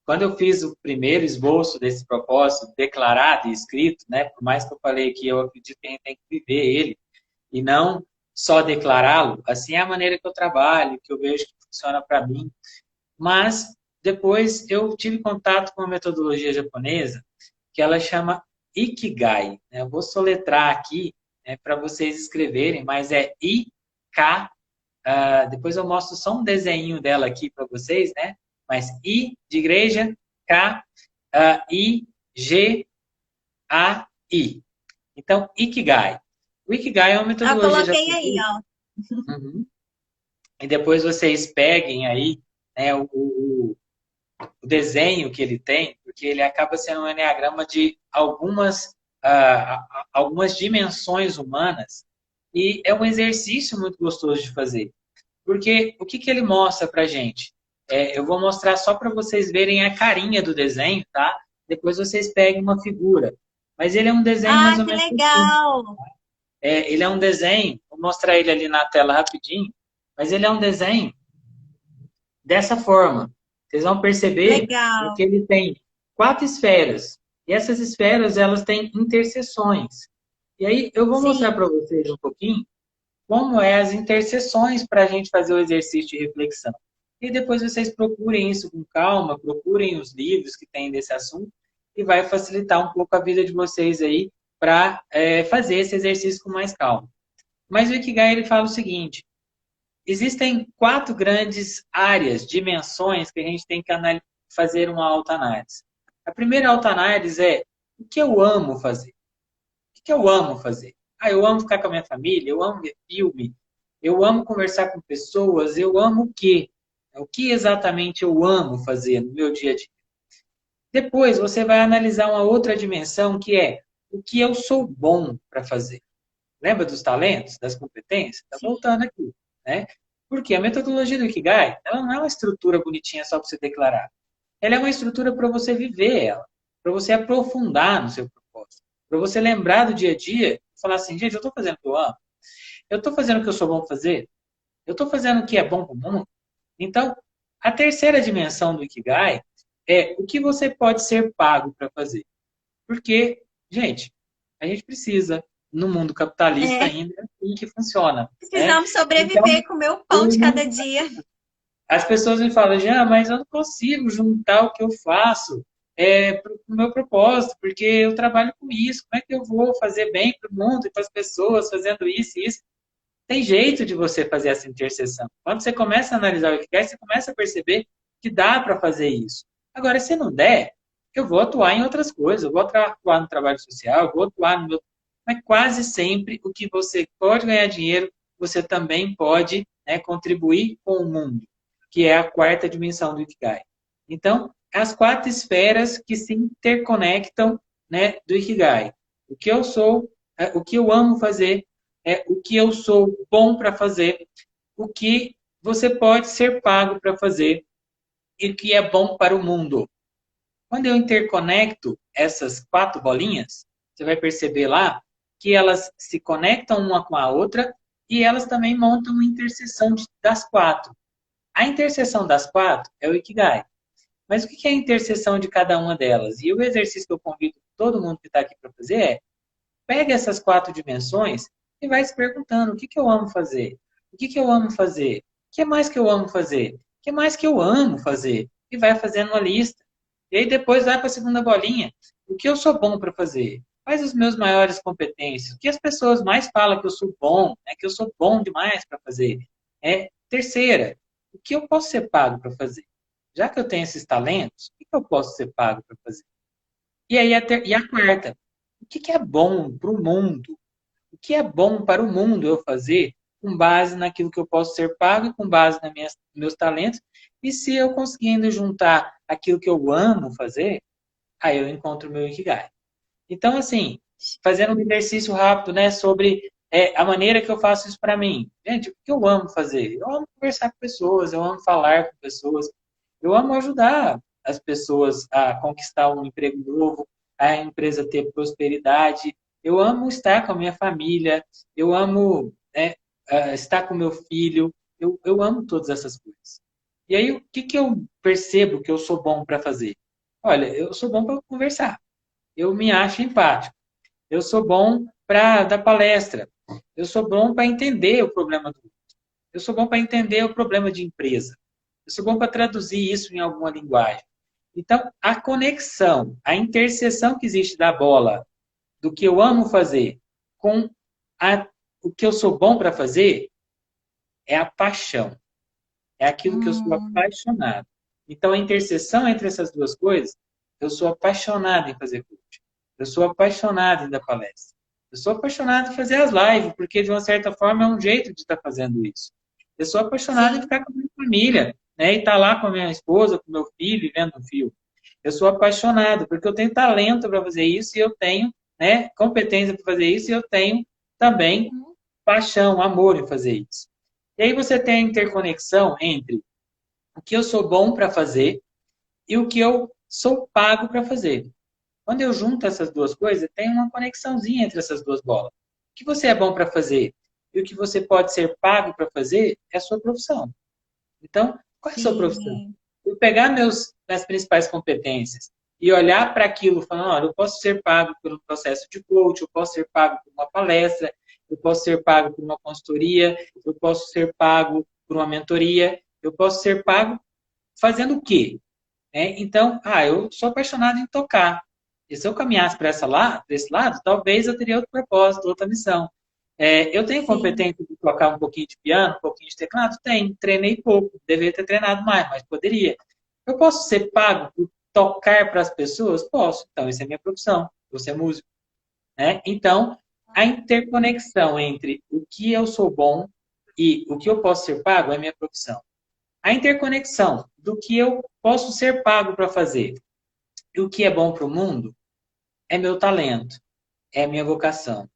quando eu fiz o primeiro esboço desse propósito declarado e escrito, né, por mais que eu falei que eu acredito que a gente tem que viver ele e não só declará-lo, assim é a maneira que eu trabalho, que eu vejo que funciona para mim. Mas depois eu tive contato com uma metodologia japonesa que ela chama Ikigai, né? Eu vou soletrar aqui, né, para vocês escreverem, mas é I-K. Depois eu mostro só um desenho dela aqui para vocês, né? Mas I de igreja, K, I-G-A-I. Então, Ikigai. O Ikigai é uma Eu metodologia coloquei aí, japonesa. ó. Uhum. E depois vocês peguem aí, né, o desenho que ele tem, porque ele acaba sendo um enneagrama de algumas dimensões humanas, e é um exercício muito gostoso de fazer. Porque o que, que ele mostra para gente? Eu vou mostrar só para vocês verem a carinha do desenho, tá? Depois vocês peguem uma figura. Mas ele é um desenho mais Ah, ou que menos assim. legal! Ele é um desenho, vou mostrar ele ali na tela rapidinho, mas ele é um desenho dessa forma. Vocês vão perceber que Legal. ele tem 4 esferas. E essas esferas, elas têm interseções. E aí, eu vou mostrar Sim, para vocês um pouquinho como é as interseções para a gente fazer o exercício de reflexão. E depois vocês procurem isso com calma, procurem os livros que tem desse assunto e vai facilitar um pouco a vida de vocês aí para fazer esse exercício com mais calma. Mas o Ikigai ele fala o seguinte: existem 4 grandes áreas, dimensões que a gente tem que fazer uma autoanálise. A primeira autoanálise é o que eu amo fazer. O que eu amo fazer? Eu amo ficar com a minha família, eu amo ver filme, eu amo conversar com pessoas, eu amo o quê? O que exatamente eu amo fazer no meu dia a dia? Depois você vai analisar uma outra dimensão que é o que eu sou bom para fazer. Lembra dos talentos, das competências? Está sim. voltando aqui, né? Porque a metodologia do Ikigai, ela não é uma estrutura bonitinha só para você declarar. ela é uma estrutura para você viver ela, para você aprofundar no seu propósito, para você lembrar do dia a dia e falar assim, gente, eu estou fazendo o que eu amo, eu estou fazendo o que eu sou bom fazer, eu estou fazendo o que é bom para o mundo. Então, a terceira dimensão do Ikigai é o que você pode ser pago para fazer. Porque, gente, a gente precisa, no mundo capitalista É, ainda, é assim que funciona, né? precisamos Então, sobreviver, comer o pão de eu cada dia. as pessoas me falam, já, mas eu não consigo juntar o que eu faço para o meu propósito, porque eu trabalho com isso. Como é que eu vou fazer bem para o mundo e para as pessoas fazendo isso e isso? Tem jeito de você fazer essa interseção. Quando você começa a analisar o Ikigai, você começa a perceber que dá para fazer isso. Agora, se não der, eu vou atuar em outras coisas. Eu vou atuar no trabalho social, eu vou atuar no meu... Mas quase sempre o que você pode ganhar dinheiro, você também pode, né, contribuir com o mundo, que é a quarta dimensão do Ikigai. Então, as quatro esferas que se interconectam, né, do Ikigai. O que eu sou, o que eu amo fazer, o que eu sou bom para fazer, o que você pode ser pago para fazer e o que é bom para o mundo. Quando eu interconecto essas quatro bolinhas, você vai perceber lá que elas se conectam uma com a outra e elas também montam uma interseção das quatro. A interseção das quatro é o Ikigai. Mas o que é a interseção de cada uma delas? E o exercício que eu convido todo mundo que está aqui para fazer é: pega essas quatro dimensões e vai se perguntando o que eu amo fazer? O que eu amo fazer? O que mais que eu amo fazer? O que mais que eu amo fazer? E vai fazendo uma lista. E aí depois vai para a segunda bolinha. O que eu sou bom para fazer? Quais as minhas maiores competências? O que as pessoas mais falam que eu sou bom, né? Que eu sou bom demais para fazer? Terceira, o que eu posso ser pago para fazer? Já que eu tenho esses talentos, o que eu posso ser pago para fazer? E aí e a quarta, o que é bom para o mundo? O que é bom para o mundo eu fazer com base naquilo que eu posso ser pago e com base nos meus talentos? E se eu conseguindo juntar aquilo que eu amo fazer, aí eu encontro o meu Ikigai. Então, assim, fazendo um exercício rápido, né, sobre a maneira que eu faço isso para mim. Gente, o que eu amo fazer? Eu amo conversar com pessoas, eu amo falar com pessoas, eu amo ajudar as pessoas a conquistar um emprego novo, a empresa ter prosperidade. Eu amo estar com a minha família, eu amo, né, estar com meu filho, eu amo todas essas coisas. E aí, o que eu percebo que eu sou bom para fazer? Olha, eu sou bom para conversar. Eu me acho empático. Eu sou bom para dar palestra. Eu sou bom para entender o problema do outro. Eu sou bom para entender o problema de empresa. Eu sou bom para traduzir isso em alguma linguagem. Então, a conexão, a interseção que existe da bola, do que eu amo fazer, com o que eu sou bom para fazer, é a paixão. É aquilo que eu sou Hum, apaixonado. Então, a interseção entre essas duas coisas, eu sou apaixonado em fazer coaching. Eu sou apaixonado em dar palestra. Eu sou apaixonado em fazer as lives, porque de uma certa forma é um jeito de estar fazendo isso. Eu sou apaixonado em sim. ficar com a minha família, né? E estar lá com a minha esposa, com meu filho, vendo um filme. Eu sou apaixonado porque eu tenho talento para fazer isso e eu tenho, né, competência para fazer isso e eu tenho também Uhum. paixão, amor em fazer isso. E aí você tem a interconexão entre o que eu sou bom para fazer e o que eu sou pago para fazer. Quando eu junto essas duas coisas, tem uma conexãozinha entre essas duas bolas. O que você é bom para fazer e o que você pode ser pago para fazer é a sua profissão. Então, qual é a sua profissão? Sim. Eu pegar minhas principais competências e olhar para aquilo falando, olha, eu posso ser pago por um processo de coach, eu posso ser pago por uma palestra, eu posso ser pago por uma consultoria, eu posso ser pago por uma mentoria, eu posso ser pago fazendo o quê? Então, eu sou apaixonado em tocar. E se eu caminhasse para esse lado, talvez eu teria outro propósito, outra missão. Eu tenho Sim. competência de tocar um pouquinho de piano, um pouquinho de teclado? Tenho. Treinei pouco. Deveria ter treinado mais, mas poderia. Eu posso ser pago por tocar para as pessoas? Posso. Então, isso é minha profissão. Vou ser músico. Então, a interconexão entre o que eu sou bom e o que eu posso ser pago é minha profissão. A interconexão do que eu posso ser pago para fazer e o que é bom para o mundo é meu talento, é minha vocação,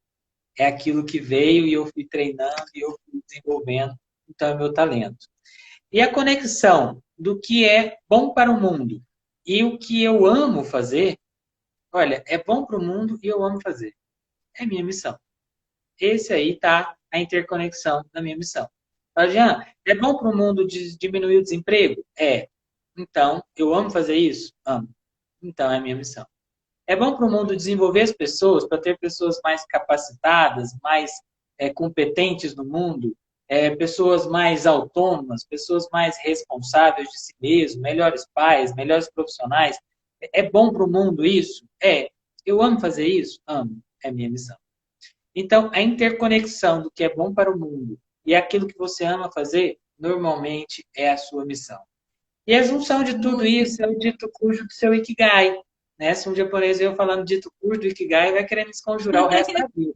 é aquilo que veio e eu fui treinando e eu fui desenvolvendo, então é meu talento. E a conexão do que é bom para o mundo E o que eu amo fazer, olha, é bom para o mundo e eu amo fazer. É minha missão. Esse aí está a interconexão da minha missão. Fala, Jean, é bom para o mundo diminuir o desemprego? É. Então, eu amo fazer isso? Amo. Então, é minha missão. É bom para o mundo desenvolver as pessoas, para ter pessoas mais capacitadas, mais competentes no mundo, pessoas mais autônomas, pessoas mais responsáveis de si mesmo, melhores pais, melhores profissionais. É bom para o mundo isso? É. Eu amo fazer isso? Amo. É minha missão. Então, a interconexão do que é bom para o mundo e aquilo que você ama fazer, normalmente é a sua missão. E a junção de tudo isso é o dito cujo do seu Ikigai. Né? Se um japonês veio falando dito cujo do Ikigai, vai querer me desconjurar o resto da vida.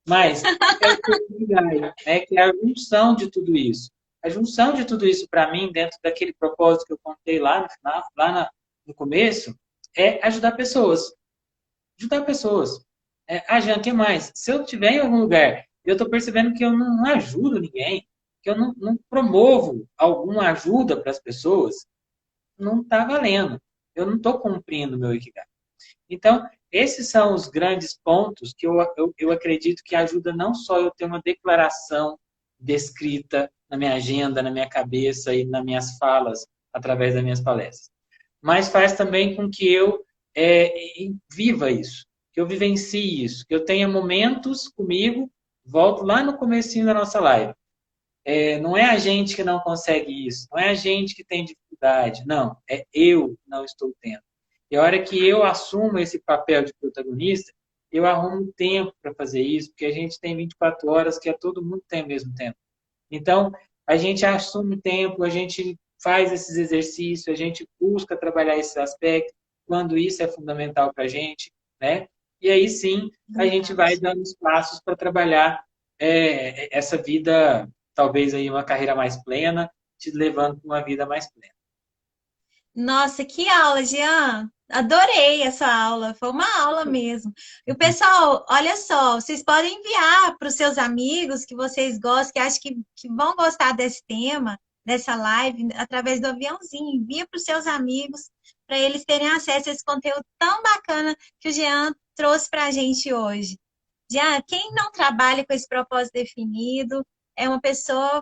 Mas é o seu Ikigai, né? Que é a junção de tudo isso. A junção de tudo isso, para mim, dentro daquele propósito que eu contei lá no final, no começo, é ajudar pessoas. Ajudar pessoas. Jean, o que mais? Se eu estiver em algum lugar e eu estou percebendo que eu não ajudo ninguém, que eu não promovo alguma ajuda para as pessoas, não está valendo. Eu não estou cumprindo o meu Ikigai. Então, esses são os grandes pontos que eu acredito que ajuda não só eu ter uma declaração descrita na minha agenda, na minha cabeça e nas minhas falas, através das minhas palestras, mas faz também com que eu viva isso, que eu vivencie isso, que eu tenha momentos comigo, volto lá no comecinho da nossa live. Não é a gente que não consegue isso, não é a gente que tem dificuldade, não, é eu que não estou tendo. E a hora que eu assumo esse papel de protagonista, eu arrumo tempo para fazer isso, porque a gente tem 24 horas que todo mundo tem ao mesmo tempo. Então, a gente assume tempo, a gente faz esses exercícios, a gente busca trabalhar esse aspecto, quando isso é fundamental para a gente, né? E aí sim, a gente vai dando os passos para trabalhar essa vida, talvez aí uma carreira mais plena, te levando para uma vida mais plena. Nossa, que aula, Jean! Adorei essa aula, foi uma aula mesmo. E o pessoal, olha só, vocês podem enviar para os seus amigos que vocês gostam, que acham que vão gostar desse tema, dessa live, através do aviãozinho. Envia para os seus amigos, para eles terem acesso a esse conteúdo tão bacana que o Jean trouxe para a gente hoje. Jean, quem não trabalha com esse propósito definido é uma pessoa,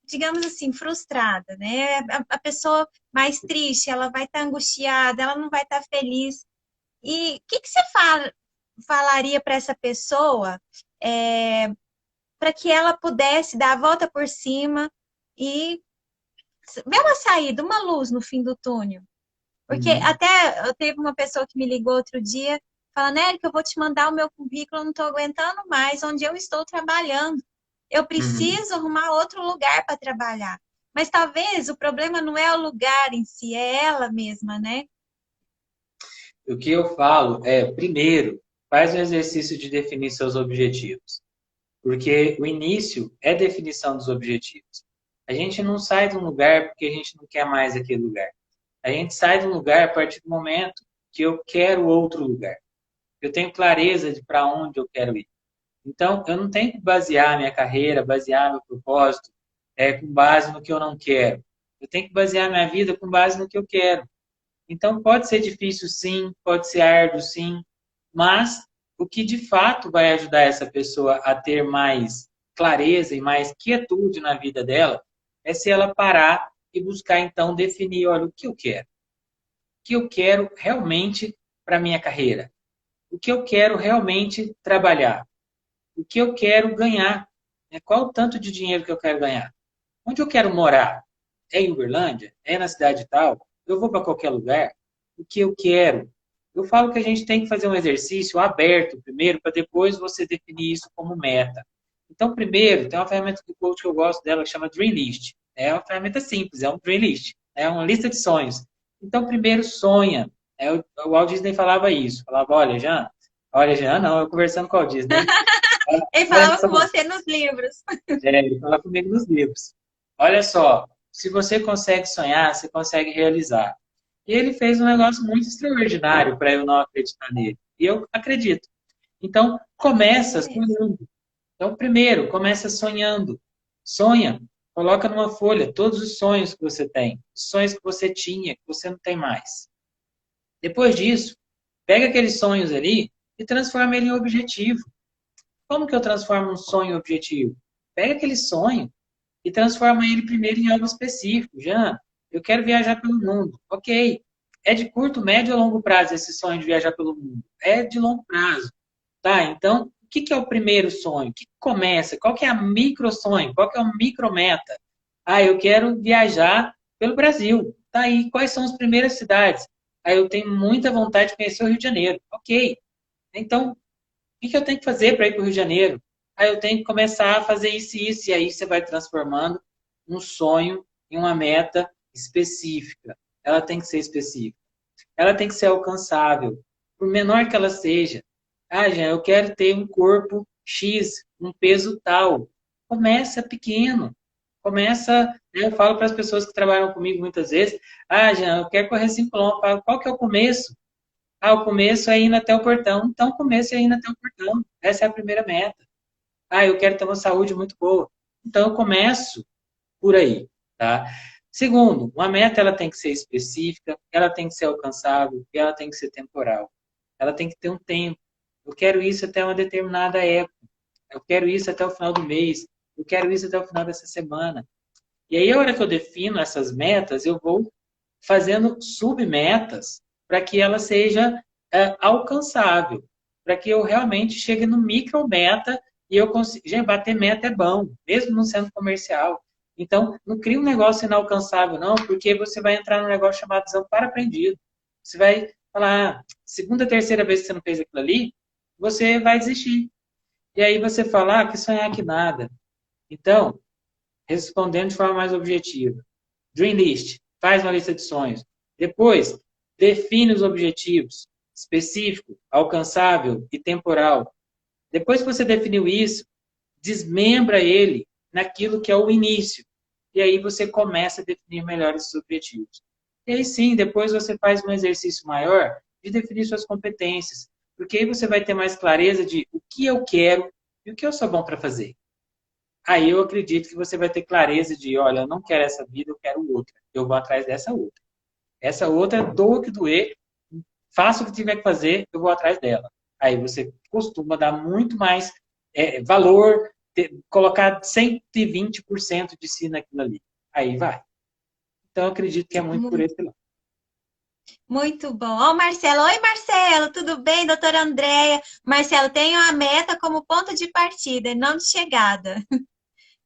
digamos assim, frustrada, né? A pessoa mais triste, ela vai estar angustiada, ela não vai estar feliz. E o que você falaria para essa pessoa para que ela pudesse dar a volta por cima e ver uma saída, uma luz no fim do túnel? Porque até eu teve uma pessoa que me ligou outro dia, falando, Érica, eu vou te mandar o meu currículo, eu não estou aguentando mais onde eu estou trabalhando. Eu preciso arrumar outro lugar para trabalhar. Mas talvez o problema não é o lugar em si, é ela mesma, né? O que eu falo é, primeiro, faz um exercício de definir seus objetivos. Porque o início é definição dos objetivos. A gente não sai de um lugar porque a gente não quer mais aquele lugar. A gente sai de um lugar a partir do momento que eu quero outro lugar. Eu tenho clareza de para onde eu quero ir. Então, eu não tenho que basear minha carreira, basear meu propósito com base no que eu não quero. Eu tenho que basear minha vida com base no que eu quero. Então, pode ser difícil, sim, pode ser árduo, sim, mas o que de fato vai ajudar essa pessoa a ter mais clareza e mais quietude na vida dela é se ela parar e buscar, então, definir, olha, o que eu quero. O que eu quero realmente para a minha carreira. O que eu quero realmente trabalhar. O que eu quero ganhar. Qual o tanto de dinheiro que eu quero ganhar. Onde eu quero morar? É em Uberlândia? É na cidade tal? Eu vou para qualquer lugar? O que eu quero? Eu falo que a gente tem que fazer um exercício aberto primeiro, para depois você definir isso como meta. Então, primeiro, tem uma ferramenta do coach que eu gosto dela, que chama Dream List. É uma ferramenta simples, é um Dream List. É uma lista de sonhos. Então, primeiro, sonha. O Walt Disney falava isso. Falava, olha, Jean, não, eu conversando com o Walt Disney. Ele falava com você nos livros. Ele fala comigo nos livros. Olha só, se você consegue sonhar, você consegue realizar. E ele fez um negócio muito extraordinário para eu não acreditar nele. E eu acredito. Então, começa sonhando. Então, primeiro, começa sonhando. Sonha. Coloca numa folha todos os sonhos que você tem. Os sonhos que você tinha, que você não tem mais. Depois disso, pega aqueles sonhos ali e transforma ele em objetivo. Como que eu transformo um sonho em objetivo? Pega aquele sonho e transforma ele primeiro em algo específico. Jean, eu quero viajar pelo mundo. Ok. É de curto, médio ou longo prazo esse sonho de viajar pelo mundo? É de longo prazo. Tá, então, o que é o primeiro sonho? O que começa? Qual que é a micro sonho? Qual que é a micro meta? Ah, eu quero viajar pelo Brasil. Tá aí, quais são as primeiras cidades? Ah, eu tenho muita vontade de conhecer o Rio de Janeiro. Ok. Então, o que eu tenho que fazer para ir para o Rio de Janeiro? Ah, eu tenho que começar a fazer isso e isso. E aí você vai transformando um sonho em uma meta específica. Ela tem que ser específica. Ela tem que ser alcançável, por menor que ela seja. Ah, Jean, eu quero ter um corpo X, um peso tal. Começa pequeno. Começa, né, eu falo para as pessoas que trabalham comigo muitas vezes, ah, Jean, eu quero correr 5 km. Eu falo, qual que é o começo? Ah, o começo é indo até o portão. Então, o começo é indo até o portão. Essa é a primeira meta. Ah, eu quero ter uma saúde muito boa. Então, eu começo por aí, tá? Segundo, uma meta ela tem que ser específica, ela tem que ser alcançável e ela tem que ser temporal. Ela tem que ter um tempo. Eu quero isso até uma determinada época. Eu quero isso até o final do mês. Eu quero isso até o final dessa semana. E aí, a hora que eu defino essas metas, eu vou fazendo submetas para que ela seja alcançável, para que eu realmente chegue no micro meta e eu consiga. Gente, bater meta é bom, mesmo não sendo comercial. Então, não cria um negócio inalcançável, não, porque você vai entrar num negócio chamado desamparo aprendido. Você vai falar, segunda, terceira vez que você não fez aquilo ali, você vai desistir. E aí você fala, que sonhar que nada. Então, respondendo de forma mais objetiva. Dream List, faz uma lista de sonhos. Depois, define os objetivos específico, alcançável e temporal. Depois que você definiu isso, desmembra ele naquilo que é o início. E aí você começa a definir melhor esses objetivos. E aí sim, depois você faz um exercício maior de definir suas competências. Porque aí você vai ter mais clareza de o que eu quero e o que eu sou bom para fazer. Aí eu acredito que você vai ter clareza de, olha, eu não quero essa vida, eu quero outra. Eu vou atrás dessa outra. Essa outra, doa o que doer, faça o que tiver que fazer, eu vou atrás dela. Aí você costuma dar muito mais valor, colocar 120% de si naquilo ali. Aí vai. Então eu acredito que é muito por esse lado. Muito bom. Ó, o Marcelo. Oi, Marcelo, tudo bem? Doutora Andréia. Marcelo, tenho a meta como ponto de partida e não de chegada.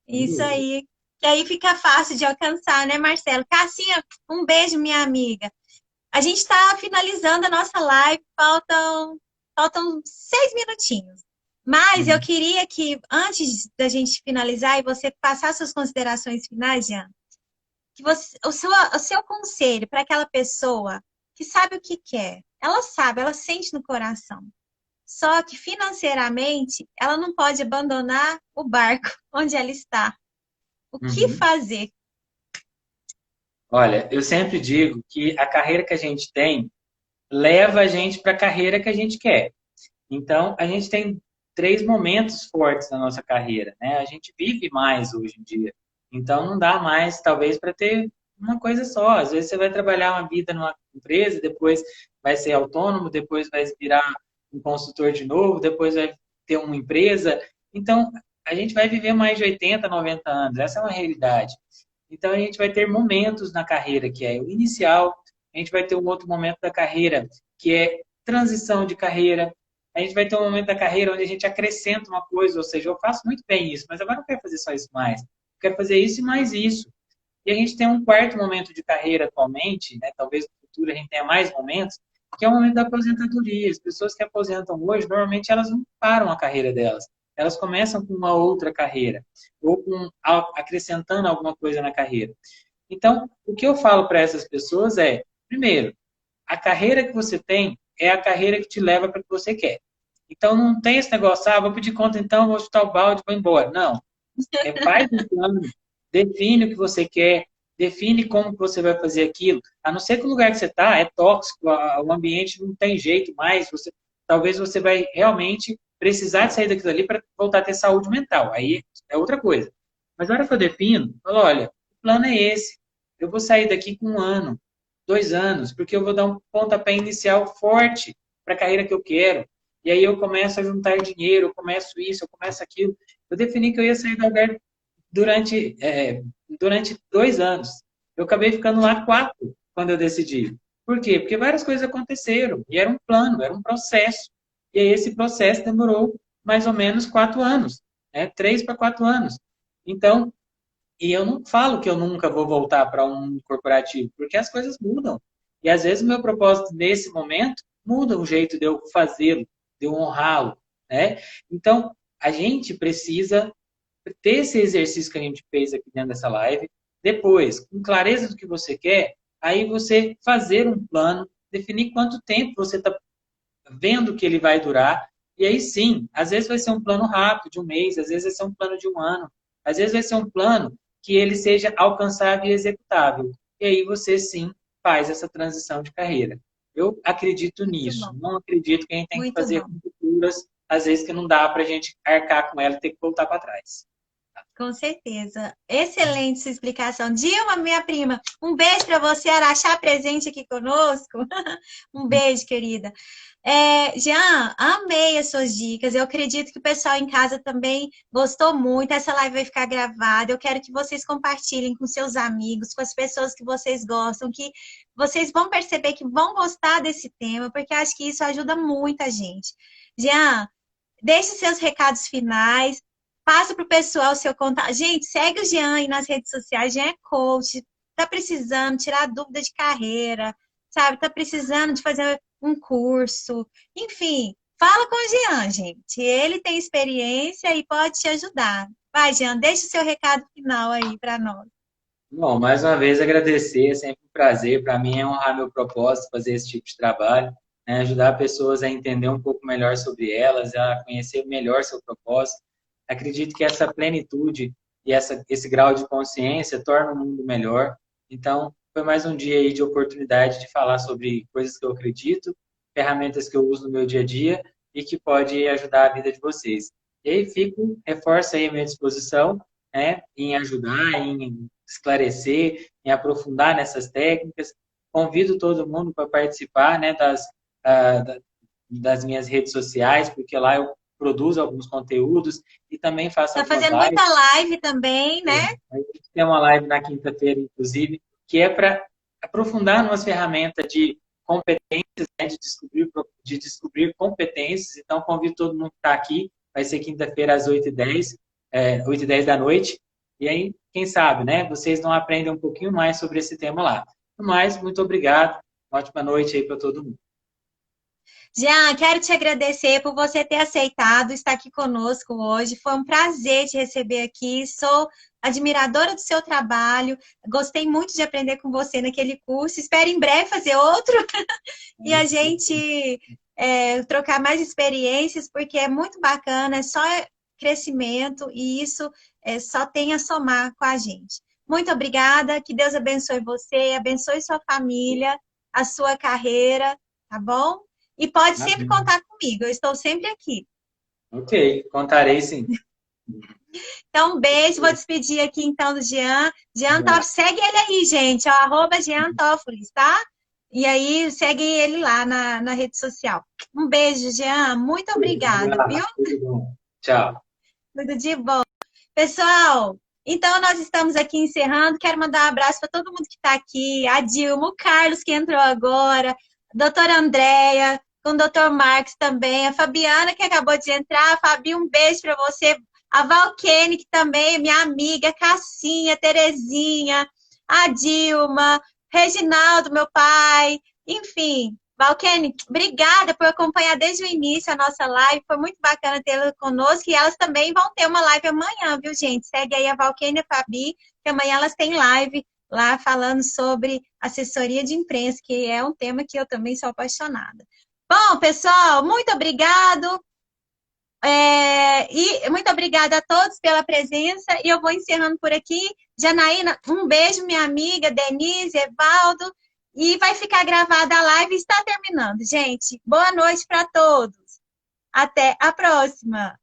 Isso aí. Que aí fica fácil de alcançar, né, Marcelo? Cassinha, um beijo, minha amiga. A gente está finalizando a nossa live, faltam 6 minutinhos. Mas eu queria que, antes da gente finalizar e você passar suas considerações finais, Jean, que você, o seu conselho para aquela pessoa que sabe o que quer, ela sabe, ela sente no coração. Só que financeiramente, ela não pode abandonar o barco onde ela está. O que fazer? Olha, eu sempre digo que a carreira que a gente tem leva a gente para a carreira que a gente quer. Então, a gente tem 3 momentos fortes na nossa carreira, né? A gente vive mais hoje em dia. Então, não dá mais, talvez, para ter uma coisa só. Às vezes, você vai trabalhar uma vida numa empresa, depois vai ser autônomo, depois vai virar um consultor de novo, depois vai ter uma empresa. Então, a gente vai viver mais de 80, 90 anos. Essa é uma realidade. Então, a gente vai ter momentos na carreira, que é o inicial, a gente vai ter um outro momento da carreira, que é transição de carreira, a gente vai ter um momento da carreira onde a gente acrescenta uma coisa, ou seja, eu faço muito bem isso, mas agora não quero fazer só isso mais. Eu quero fazer isso e mais isso. E a gente tem um quarto momento de carreira atualmente, né? Talvez no futuro a gente tenha mais momentos, que é o momento da aposentadoria. As pessoas que aposentam hoje, normalmente elas não param a carreira delas. Elas começam com uma outra carreira, ou acrescentando alguma coisa na carreira. Então, o que eu falo para essas pessoas é, primeiro, a carreira que você tem é a carreira que te leva para o que você quer. Então, não tem esse negócio, vou pedir conta então, vou chutar o balde, vou embora. Não. Faz um plano, define o que você quer, define como que você vai fazer aquilo. A não ser que o lugar que você está é tóxico, o ambiente não tem jeito mais, talvez você vai realmente precisar de sair daquilo ali para voltar a ter saúde mental. Aí é outra coisa. Mas na hora que eu defino, eu falo, olha, o plano é esse. Eu vou sair daqui com 1 ano, 2 anos, porque eu vou dar um pontapé inicial forte para a carreira que eu quero. E aí eu começo a juntar dinheiro, eu começo isso, eu começo aquilo. Eu defini que eu ia sair do Algarve durante 2 anos. Eu acabei ficando lá 4 quando eu decidi. Por quê? Porque várias coisas aconteceram. E era um plano, era um processo. E aí esse processo demorou mais ou menos 4 anos. 3 para 4 anos. Então, e eu não falo que eu nunca vou voltar para um corporativo, porque as coisas mudam. E às vezes o meu propósito nesse momento muda o jeito de eu fazê-lo, de eu honrá-lo, né? Então, a gente precisa ter esse exercício que a gente fez aqui dentro dessa live. Depois, com clareza do que você quer, aí você fazer um plano, definir quanto tempo você está vendo que ele vai durar. E aí sim, às vezes vai ser um plano rápido, de um mês, às vezes vai ser um plano de um ano, às vezes vai ser um plano que ele seja alcançável e executável. E aí você sim faz essa transição de carreira. Eu acredito Muito nisso. bom, Não acredito que a gente tem que muito fazer bom. com culturas, às vezes que não dá para a gente arcar com ela e ter que voltar para trás. Com certeza. Excelente sua explicação. Dilma, minha prima, um beijo para você, Araxá, presente aqui conosco. Um beijo, querida. Jean, amei as suas dicas. Eu acredito que o pessoal em casa também gostou muito. Essa live vai ficar gravada. Eu quero que vocês compartilhem com seus amigos, com as pessoas que vocês gostam, que vocês vão perceber que vão gostar desse tema, porque acho que isso ajuda muita gente. Jean, deixe seus recados finais. Passa para o pessoal o seu contato. Gente, segue o Jean aí nas redes sociais. Jean é coach. Tá precisando tirar dúvida de carreira, sabe? Tá precisando de fazer um curso. Enfim, fala com o Jean, gente. Ele tem experiência e pode te ajudar. Vai, Jean, deixa o seu recado final aí para nós. Bom, mais uma vez agradecer, é sempre um prazer. Para mim é honrar meu propósito fazer esse tipo de trabalho, né? Ajudar pessoas a entender um pouco melhor sobre elas, a conhecer melhor seu propósito. Acredito que essa plenitude e esse grau de consciência torna o mundo melhor. Então, foi mais um dia aí de oportunidade de falar sobre coisas que eu acredito, ferramentas que eu uso no meu dia a dia e que pode ajudar a vida de vocês. E aí reforço aí a minha disposição, né, em ajudar, em esclarecer, em aprofundar nessas técnicas. Convido todo mundo para participar, né, das minhas redes sociais, porque lá eu produzo alguns conteúdos e também faço Tá algumas fazendo muita lives. live também, né? A gente tem uma live na quinta-feira, inclusive, que é para aprofundar umas ferramentas de competências, né, de descobrir competências. Então, convido todo mundo que está aqui. Vai ser quinta-feira às 8h10, 8h10 da noite. E aí, quem sabe, né? Vocês não aprendem um pouquinho mais sobre esse tema lá. Mas, muito obrigado. Uma ótima noite aí para todo mundo. Jean, quero te agradecer por você ter aceitado estar aqui conosco hoje. Foi um prazer te receber aqui. Sou admiradora do seu trabalho. Gostei muito de aprender com você naquele curso. Espero em breve fazer outro e a gente trocar mais experiências, porque é muito bacana, é só crescimento e isso só tem a somar com a gente. Muito obrigada, que Deus abençoe você, abençoe sua família, a sua carreira, tá bom? E pode sempre Amém. contar comigo, eu estou sempre aqui. Ok, contarei sim. Então, um beijo, vou despedir aqui então do Jean. Jean Toffoli, segue ele aí, gente, ó, @Jean Toffoli, tá? E aí, segue ele lá na rede social. Um beijo, Jean, muito obrigada, viu? Tudo bom. Tchau. Tudo de bom. Pessoal, então nós estamos aqui encerrando. Quero mandar um abraço para todo mundo que está aqui. A Dilma, o Carlos que entrou agora, a doutora Andréia, com o doutor Marcos também, a Fabiana que acabou de entrar. Fabi, um beijo para você. A Valquene, que também é minha amiga, Cassinha, Terezinha, a Dilma, Reginaldo, meu pai, enfim. Valquene, obrigada por acompanhar desde o início a nossa live. Foi muito bacana tê-la conosco. E elas também vão ter uma live amanhã, viu, gente? Segue aí a Valquene e a Fabi, que amanhã elas têm live lá falando sobre assessoria de imprensa, que é um tema que eu também sou apaixonada. Bom, pessoal, muito obrigado. E muito obrigada a todos pela presença. E eu vou encerrando por aqui. Janaína, um beijo, minha amiga, Denise, Evaldo. E vai ficar gravada a live e está terminando. Gente, boa noite para todos. Até a próxima.